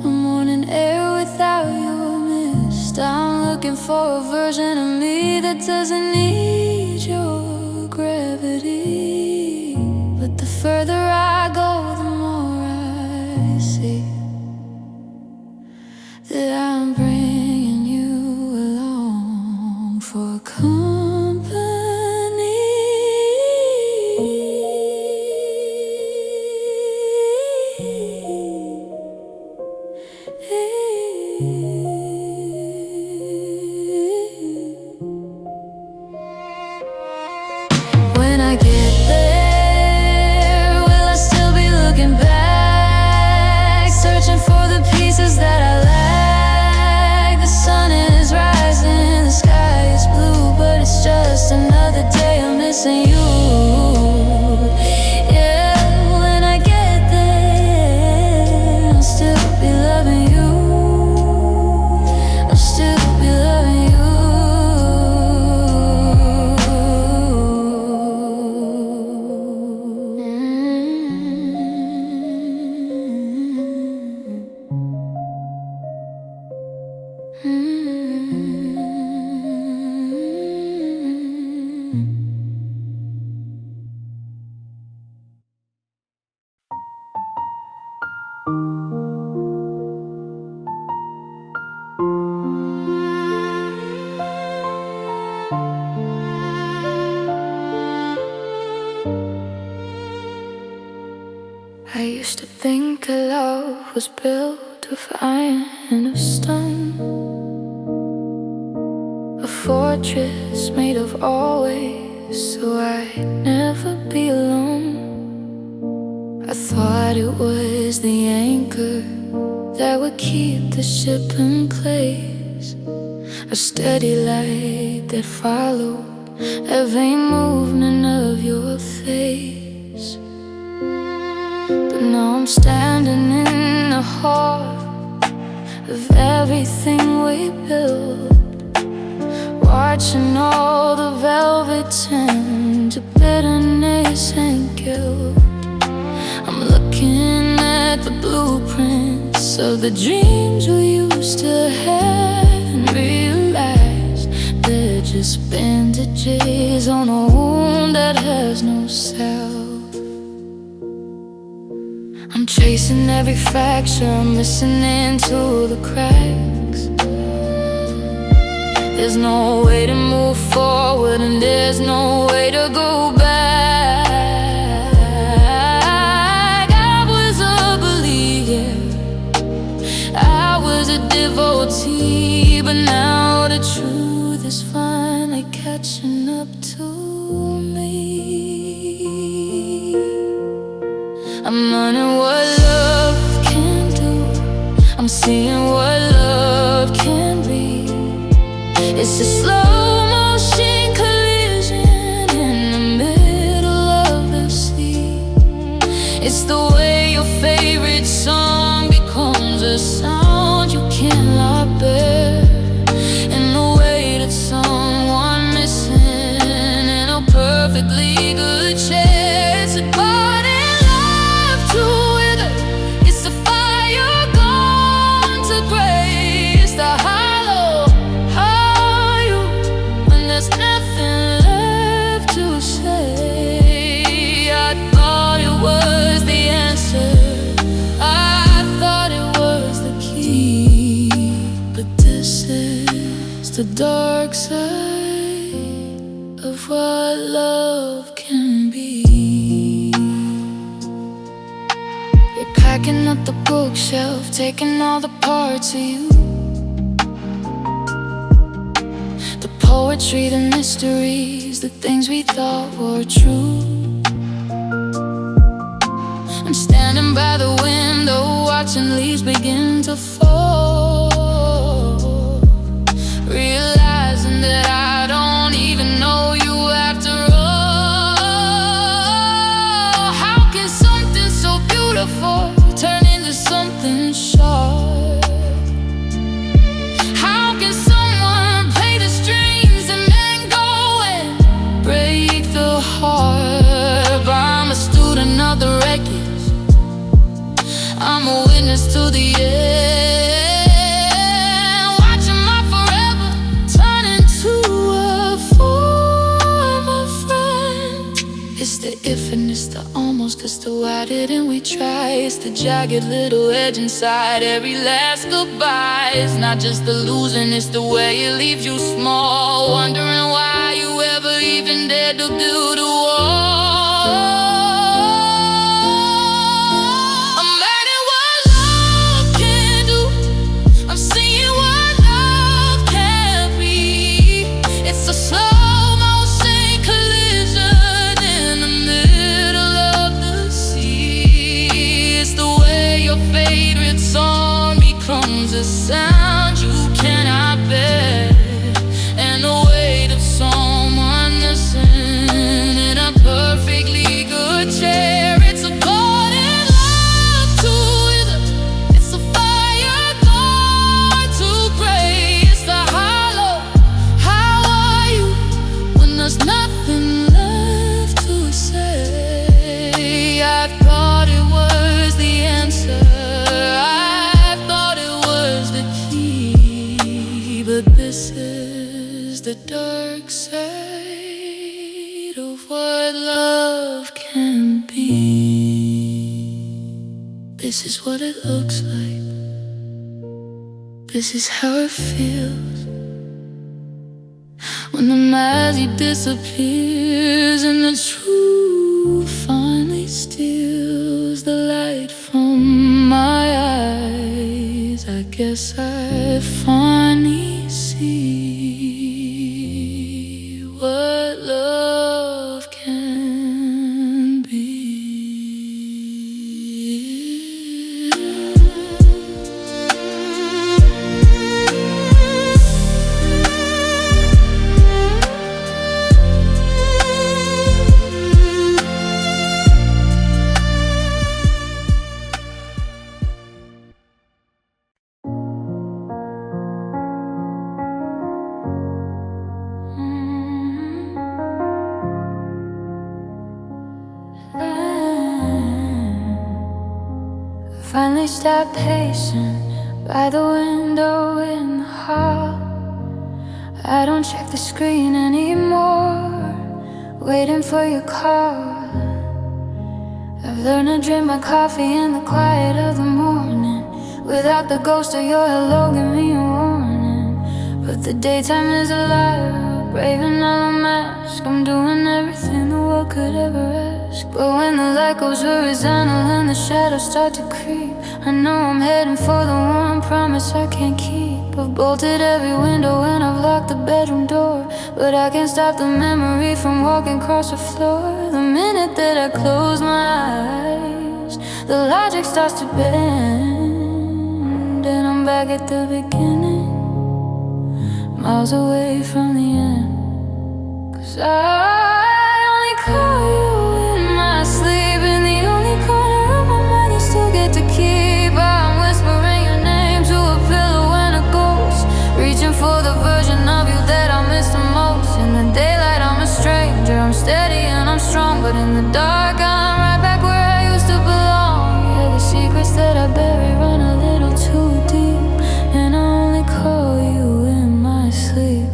a morning air without your mist? I'm looking for a version of me that doesn't need your gravity, but the further I go, the more I see that I'm bringing you along for company. When I get there, will I missing you. Yeah, when I get there, I'll still be loving you. I'll still be loving you. I used to think a love was built of iron and of stone, a fortress made of always, so I'd never be alone. I thought it was the anchor that would keep the ship in place, a steady light that followed every movement of your face. But now I'm standing in the heart of everything we built, watching all the velvet turn to bitterness and guilt. I'm looking at the blueprints of the dreams we used to have, and realize they're just bandages on a wound that has no salve. I'm chasing every fracture, I'm missing into the cracks. There's no way to move forward, and there's no way to go back. I was a believer, I was a devotee, but now the truth is finally catching up to me. I'm learning what love can do, I'm seeing what love can be. It's a slow motion collision in the middle of the sea. It's the way your favorite song becomes a sound you cannot bear, and the way that someone missing in a perfectly good chance. The dark side of what love can be. You're packing up the bookshelf, taking all the parts of you, the poetry, the mysteries, the things we thought were true. I'm standing by the window, watching leaves begin to fall, realizing that I don't even know you after all. How can something so beautiful turn into something sharp? How can someone play the strings and then go and break the heart? But I'm a student of the wreckage, I'm a witness to the end. If and it's the almost, 'cause the why didn't we try? It's the jagged little edge inside every last goodbye. It's not just the losing, it's the way it leaves you small, wondering why you ever even dared to build a wall. I'm learning what love can do, I'm seeing what love can be. It's a slow a sound you cannot bear, and the weight of someone listening This is what it looks like. This is how it feels when the magic disappears and the truth finally steals the light from my eyes. I guess I finally see what love can be. Finally stop pacing by the window in the hall. I don't check the screen anymore, waiting for your call. I've learned to drink my coffee in the quiet of the morning, without the ghost of your hello, give me a warning. But the daytime is alive, braving all a mask. I'm doing everything the world could ever ask. But when the light goes horizontal and the shadows start to creep, I know I'm heading for the one promise I can't keep. I've bolted every window and I've locked the bedroom door, but I can't stop the memory from walking across the floor. The minute that I close my eyes, the logic starts to bend, and I'm back at the beginning, miles away from the end. 'Cause I only call you in my sleep, in the only corner of my mind you still get to keep. I'm whispering your name to a pillow and a ghost, reaching for the version of you that I miss the most. In the daylight I'm a stranger, I'm steady and I'm strong, but in the dark I'm right back where I used to belong. Yeah, the secrets that I bury run a little too deep, and I only call you in my sleep.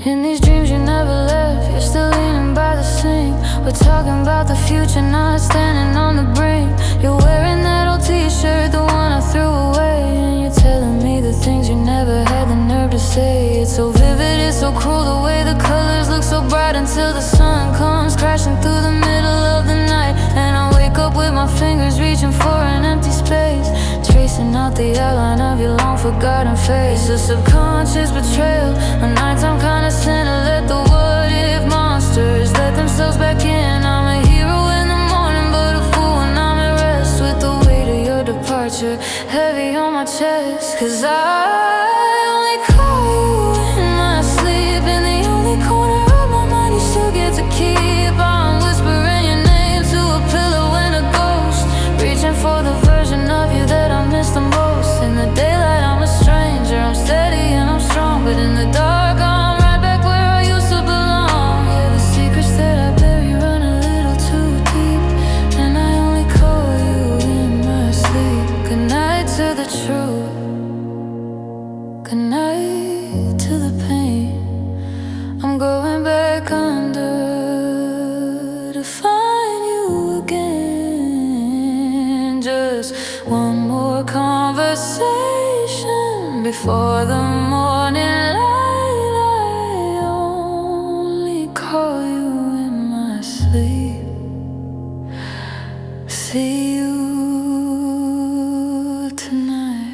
In these dreams you never left, you're still leaning by the sink. We're talking about the future, not standing on the brink. You're wearing that old t-shirt, the one I threw away, and you're telling me the things you never had the nerve to say. It's so vivid, it's so cruel, the way the colors look so bright, until the sun comes crashing through the middle of the night. And I wake up with my fingers reaching for an empty space, tracing out the outline of your long forgotten face. A subconscious betrayal, a nighttime kind of sin to let the what if monsters let themselves back in. I'm a hero in the morning, but a fool when I'm at rest, with the weight of your departure heavy on my chest. 'Cause I only call you in my sleep, in the only corner of my mind you still get to keep. I'm whispering your name to a pillow and a ghost, reaching for the version of you that I miss the most. In the daylight I'm a stranger, I'm steady and I'm strong, but in the dark I'm right back where I used to belong. Yeah, the secrets that I bury run a little too deep, and I only call you in my sleep. Good night to the truth, good night to the pain. I'm going back under to find you again. Just one more conversation before the morning light. I only call you in my sleep. See you tonight.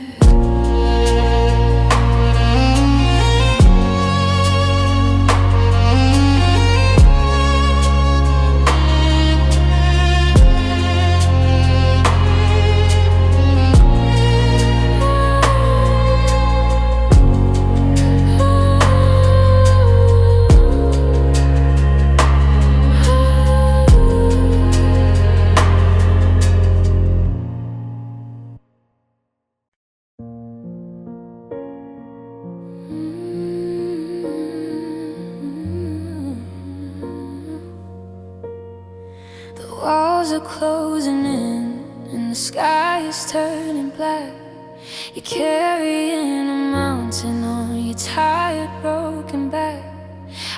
The walls are closing in and the sky is turning black. You're carrying a mountain on your tired, broken back.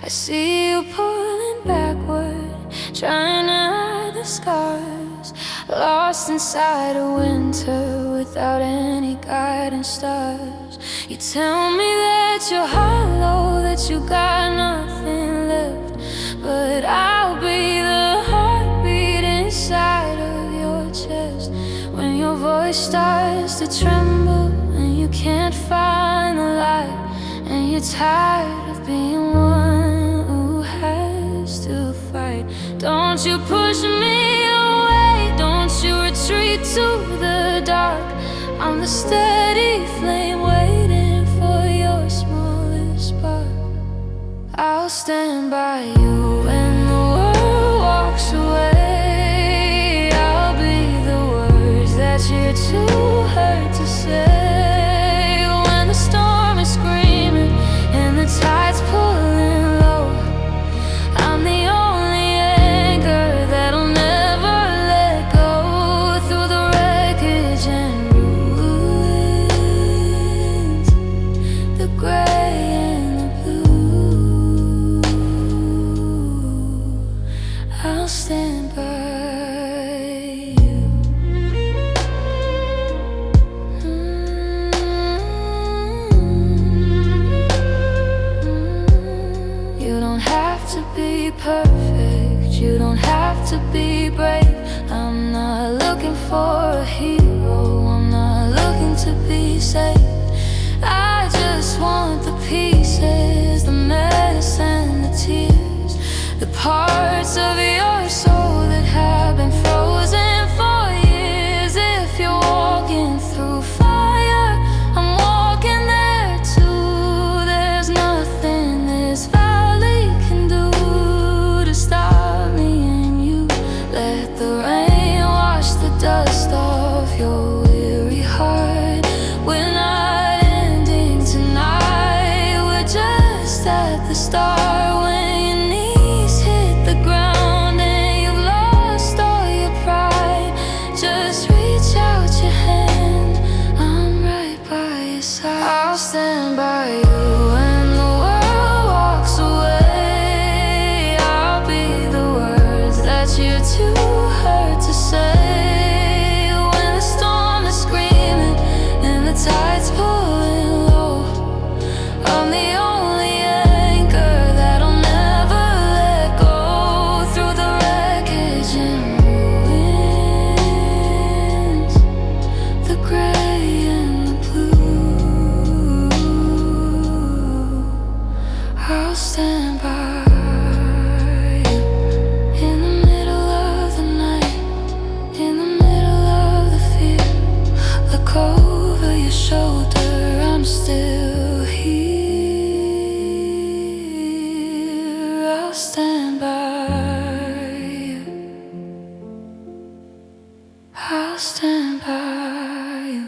I see you pulling backward, trying to hide the scars times, lost inside a winter without any guiding stars. You tell me that you're hollow, that you got nothing left, but I'll be the heartbeat inside of your chest. When your voice starts to tremble and you can't find the light, and you're tired of being one who has to fight, don't you push me away, don't you retreat to the dark. I'm the steady flame waiting for your smallest spark. I'll stand by you when the world walks away. I'll be the words that you're too hurt to say. When the storm is screaming and the tide's pulling low, I'm the only anchor that'll never let go. Through the wreckage and ruins, the gray and the blue, I'll stand by you. You don't have to be perfect, you don't have to be brave. I'm not looking for a hero, I'm not looking to be saved. I just want the pieces, the mess and the tears, the parts of your soul that have been frozen for years. If you're walking through fire, I'm walking there too. There's nothing this valley can do to stop me and you. Let the rain wash the dust off your weary heart. We're not ending tonight, we're just at the start. When your knees hit the ground and you've lost all your pride, just reach out your hand, I'm right by your side. I'll stand by you when the world walks away. I'll be the words that you're too hurt to say. When the storm is screaming and the tide's pulling low, I'm the only anchor that'll never let go. Through the wreckage and ruins, the gray and the blue, I'll stand by you. In the middle of the night, in the middle of the fear, look over your shoulder, I'm still here. I'll stand by you, I'll stand by you.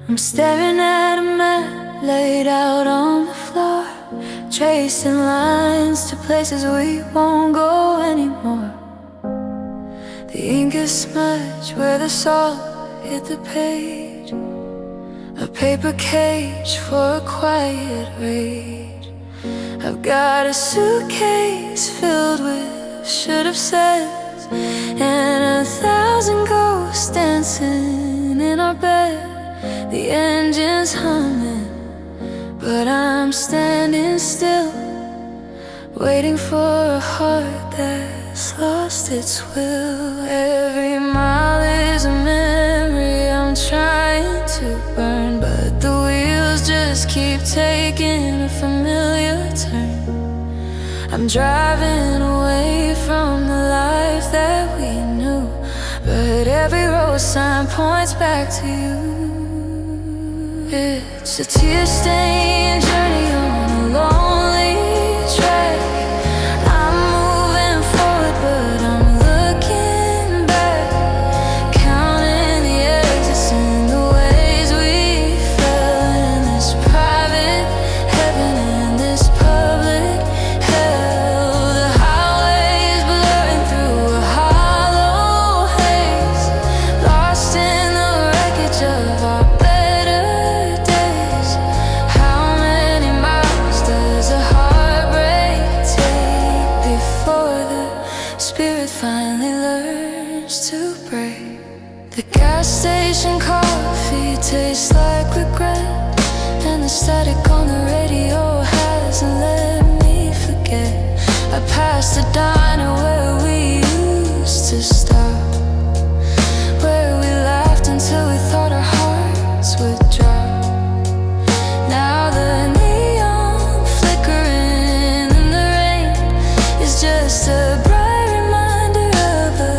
I'm staring at a map laid out on the floor, tracing lines to places we won't go anymore. The ink is smudged where the salt hit the page, a paper cage for a quiet rage. I've got a suitcase filled with should've said, and 1,000 ghosts dancing in our bed. The engine's humming, but I'm standing still, waiting for a heart that's lost its will. Every mile is a memory I'm trying to burn, but the wheels just keep taking a familiar turn. I'm driving away from the life that we knew, but every road sign points back to you. It's a tear-stained journey on a lonely track. I'm moving forward, but I'm looking back, counting the exits and the ways we fell in this private heaven and this public The gas station coffee tastes like regret, and the static on the radio hasn't let me forget. I passed the diner where we used to stop, where we laughed until we thought our hearts would drop. Now the neon flickering in the rain is just a bright reminder of a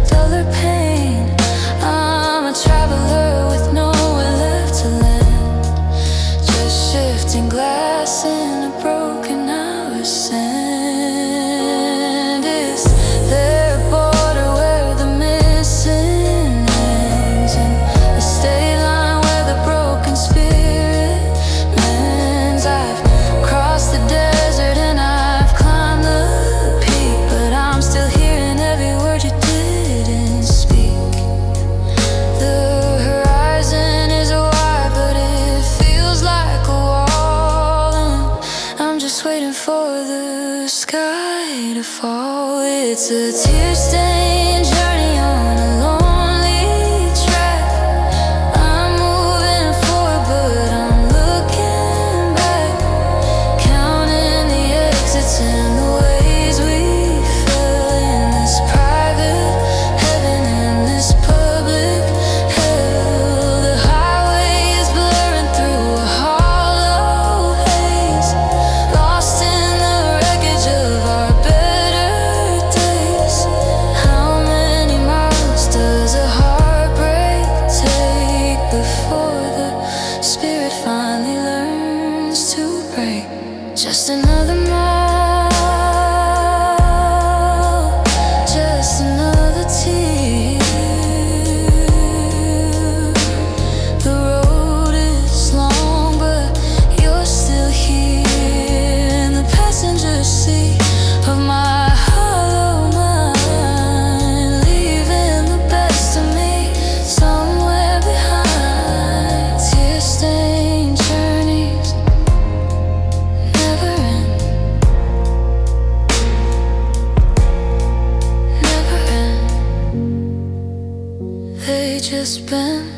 duller pain. I'm a traveler with nowhere left to land, just shifting glass in a broken hour sand. Is there a border where the missing ends, and a state line where the broken spirit mends? I've crossed the desert and I've climbed the peak, but I'm still hearing every word you didn't speak. The horizon is wide, but it feels like a wall, and I'm just waiting for the sky to fall. It's a tear-stained journey on a lonely track. I'm moving forward, but I'm looking back, counting the exits and the ways we fell in this private heaven and this public hell. The highway is blurring through a hollow haze, lost in the wreckage of our better days. How many miles does a heartbreak take before the spirit finally learns to break? Just another mile, just another tear. The road is long, but you're still here in the passenger seat of my hollow mind, leaving the best of me somewhere behind. Tear-stained journeys never end, never end. They just bend.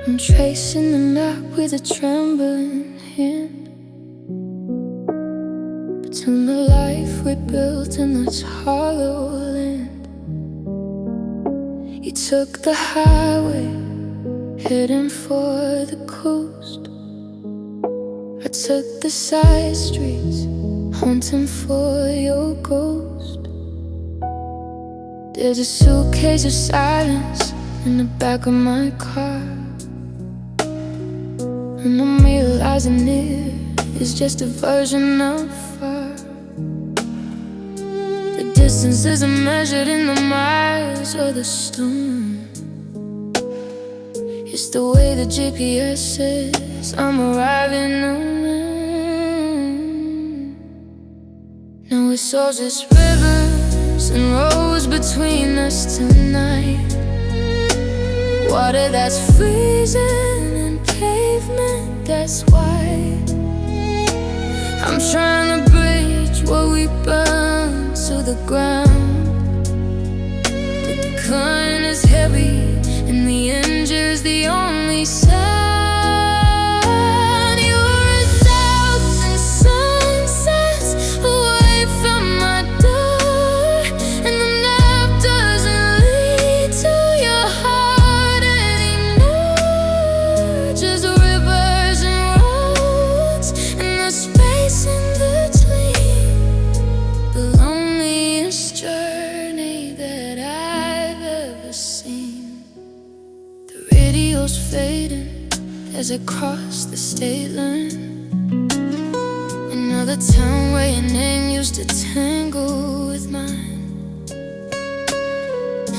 I'm tracing the map with a trembling hand, between the life we built and this hollow land. You took the highway, heading for the coast. I took the side streets, hunting for your ghost. There's a suitcase of silence in the back of my car, and I'm realizing it is just a version of far. The distance isn't measured in the miles or the stone. It's the way the GPS says I'm arriving alone. Now it's all just rivers and roads between us tonight, water that's freezing and pavement that's wide. I'm trying to bridge what we burned to the ground. The decline is heavy and the engine's the only sound. You were 1,000 sunsets away from my door, and the map doesn't lead to your heart anymore. Just rivers and roads and the space in between. The loneliest journey that I've ever seen. The radio's fading, as I cross the state line. Another town where your name used to tangle with mine.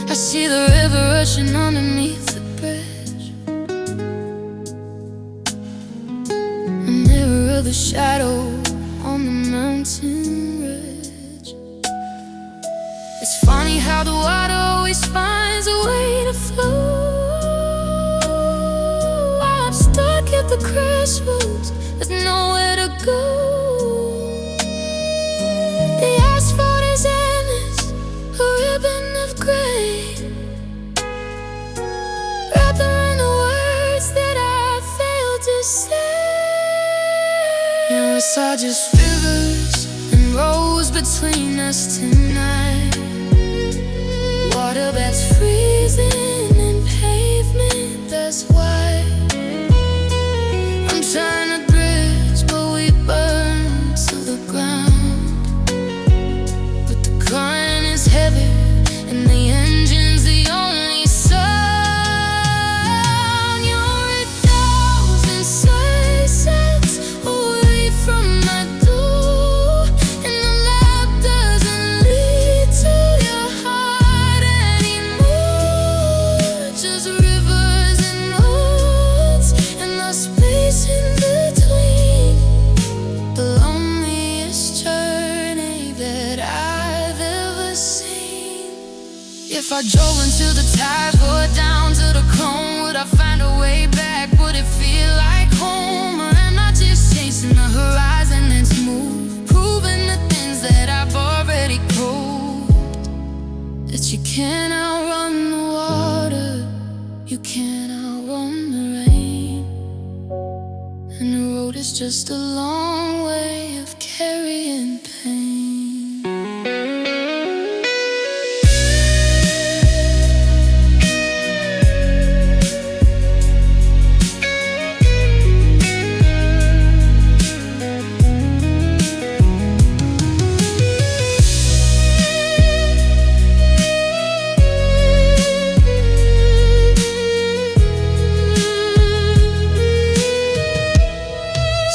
I see the river rushing underneath the bridge, a mirror of the shadow on the mountain ridge. It's funny how the water always finds a way to flow. I'm stuck at the crossroads, there's nowhere to go. The asphalt is endless, a ribbon of gray, wrapped around the words that I failed to say. Now it's all just rivers and roads between us tonight. Water that's freezing and pavement that's white. I'm trying to bridge, but we burn to the ground. But the current is heavy and the engine's the only sound. You're 1,000 sunsets away from my door, and the map doesn't lead to your heart anymore. Just rivers and roads and the space in between. The loneliest journey that I've ever seen. If I drove until the tires were down to the chrome, would I find a way back? Would it feel like home? Or am I just chasing the horizon and smooth, proving the things that I've already proved? That you can't outrun the water, you can't outrun the rain, and the road is just a long way of carrying pain.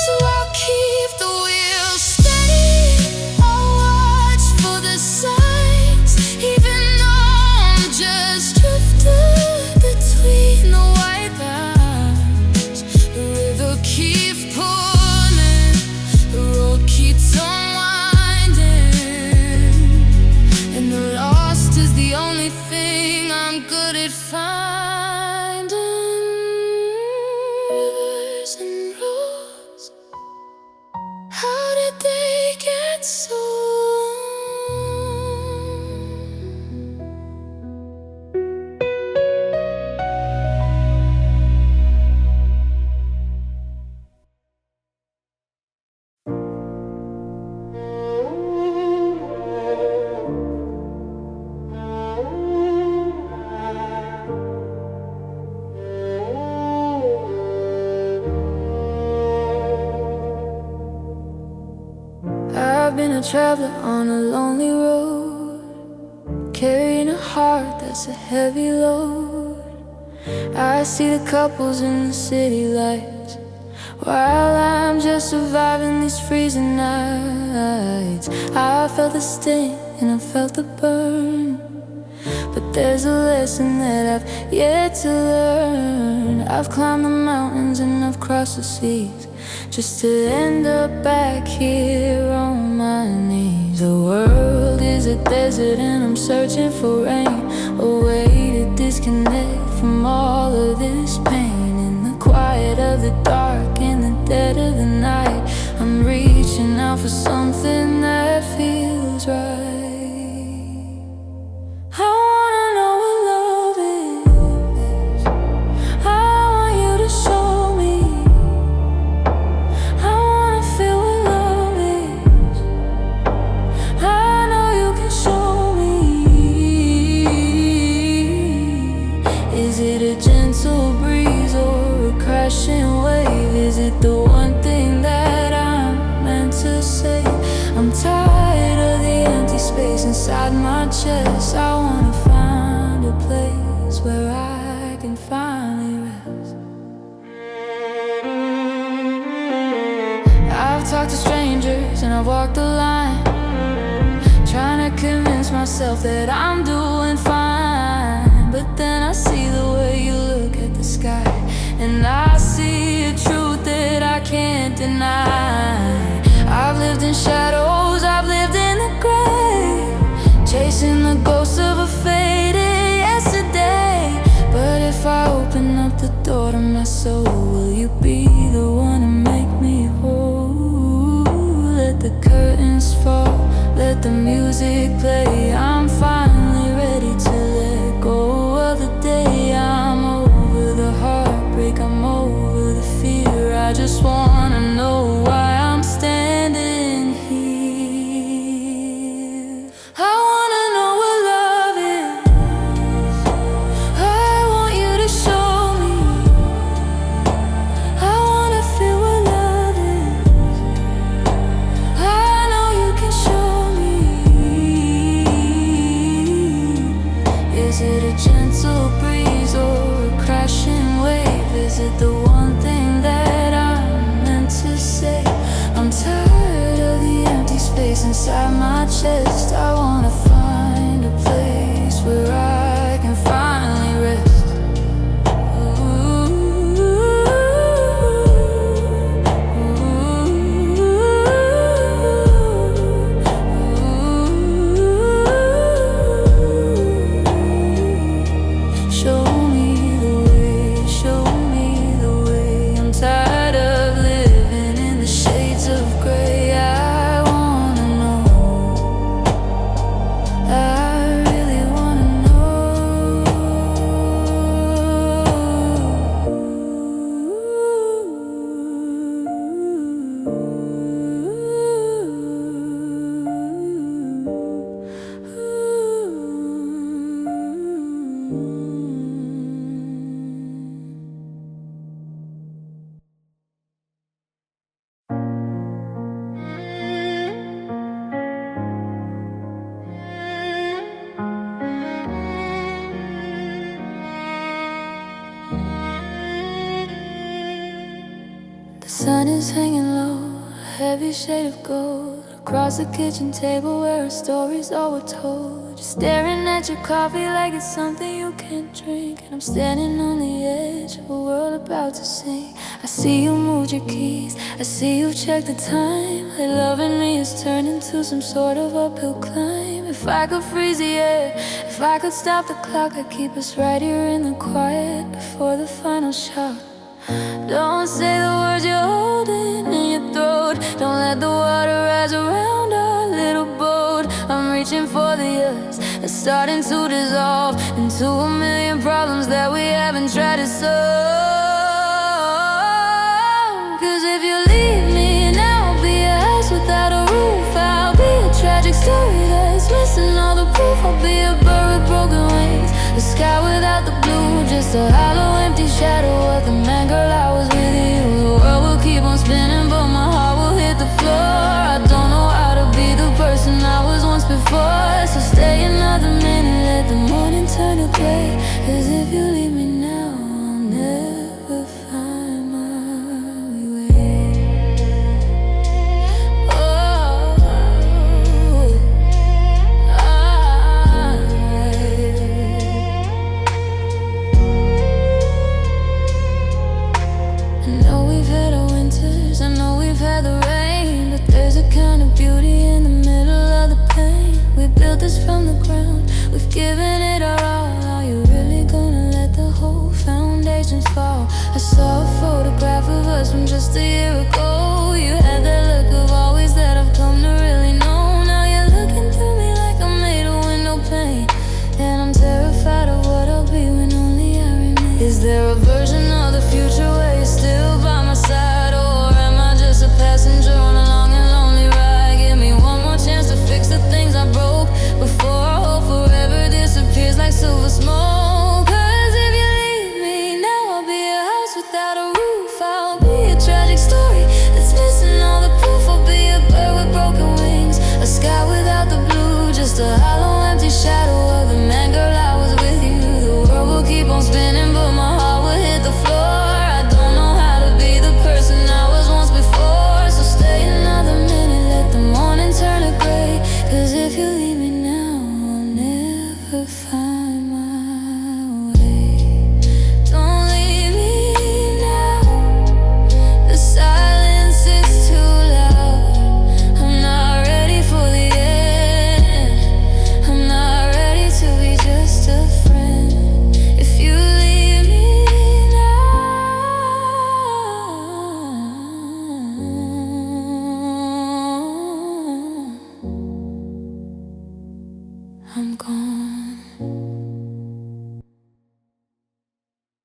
So I'll keep the wheels steady, I'll watch for the signs, even though I'm just drifting between the white lines. The river keeps pulling, the road keeps unwinding, and the lost is the only thing I'm good at finding. Rivers and roads, how did they get so long? I've been a traveler on a lonely road, carrying a heart that's a heavy load. I see the couples in the city lights, while I'm just surviving these freezing nights. I felt the sting and I felt the burn, but there's a lesson that I've yet to learn. I've climbed the mountains and I've crossed the seas, just to end up back here on my knees. The world is a desert and I'm searching for rain, a way to disconnect from all of this pain. In the quiet of the dark, in the dead of the night, I'm reaching out for something that feels right. I wanna know what love is, I want you to show me. I wanna feel what love is, I know you can show me. Is it a gentle breeze or a crashing wave? Is it the one thing that I'm meant to say? I'm tired of the empty space inside my chest. I wanna find a place where I can finally rest. I've walked the line, trying to convince myself that I'm doing fine. But then I see the way you look at the sky, and I see a truth that I can't deny. I've lived in shadows, I've lived in the gray, chasing the ghost of a faded yesterday. But if I open up the door to my soul, will you be the one to make me whole? Let the curtains fall, let the music play. I'm finally ready to let go of the day. I'm over the heartbreak, I'm over the fear. I just wanna know why I'm standing here. I wanna know what love is. I want you to show me. I wanna feel what love is. I know you can show me. Is it a gentle breeze or a crashing wave? Is it the one thing that I'm meant to say? I'm tired of the empty space inside my chest. I wanna find a place where I can finally rest. Show me the way, show me the way. I'm tired of living in the shades of gray. I wanna know, I really wanna The sun is hanging low, a heavy shade of gold, across the kitchen table where our stories all were told. Just staring at your coffee like it's something you can't drink, and I'm standing on the edge of a world about to sink. I see you moved your keys, I see you checked the time, like loving me has turned into some sort of uphill climb. If I could freeze the air, if I could stop the clock, I'd keep us right here in the quiet before the final shot. Don't say the words you're holding in your throat. Don't let the water rise around our little boat. I'm reaching for the us that's starting to dissolve into a million problems that we haven't tried to solve. Cause if you leave me now, I'll be a house without a roof. I'll be a tragic story that's missing all the proof. I'll be a bird with broken wings, the sky without the blue, just a hollow empty shadow of the man, girl, I was with you. The world will keep on spinning, but my heart will hit the floor. I don't know how to be the person I was once before. So stay another minute, let the morning turn to gray. Cause if you leave me now, I'll never find my way. I know we've had our winters, I know we've had the rain, but there's a kind of beauty in the middle of the pain. We built this from the ground, we've given it our all. Are you really gonna let the whole foundations fall? I saw a photograph of us from just a year ago. You had that look of always that I've come to really know. Now you're looking through me like I'm made of window pane, and I'm terrified of what I'll be when only I remain. Is there a version of the future where you're still by my side, or am I just a passenger on a long and lonely ride? Give me one more chance to fix the things I broke before our hope forever disappears like silver smoke. Cause if you leave me now, I'll be a house without a roof. I'll be a tragic story that's missing all the proof. I'll be a bird with broken wings, a sky without the blue, just a hollow empty shadow of the man, girl, I was with you. The world will keep on spinning, but my heart will hit the floor. I don't know how to be the person I was once before. So stay another minute, let the I'm gone.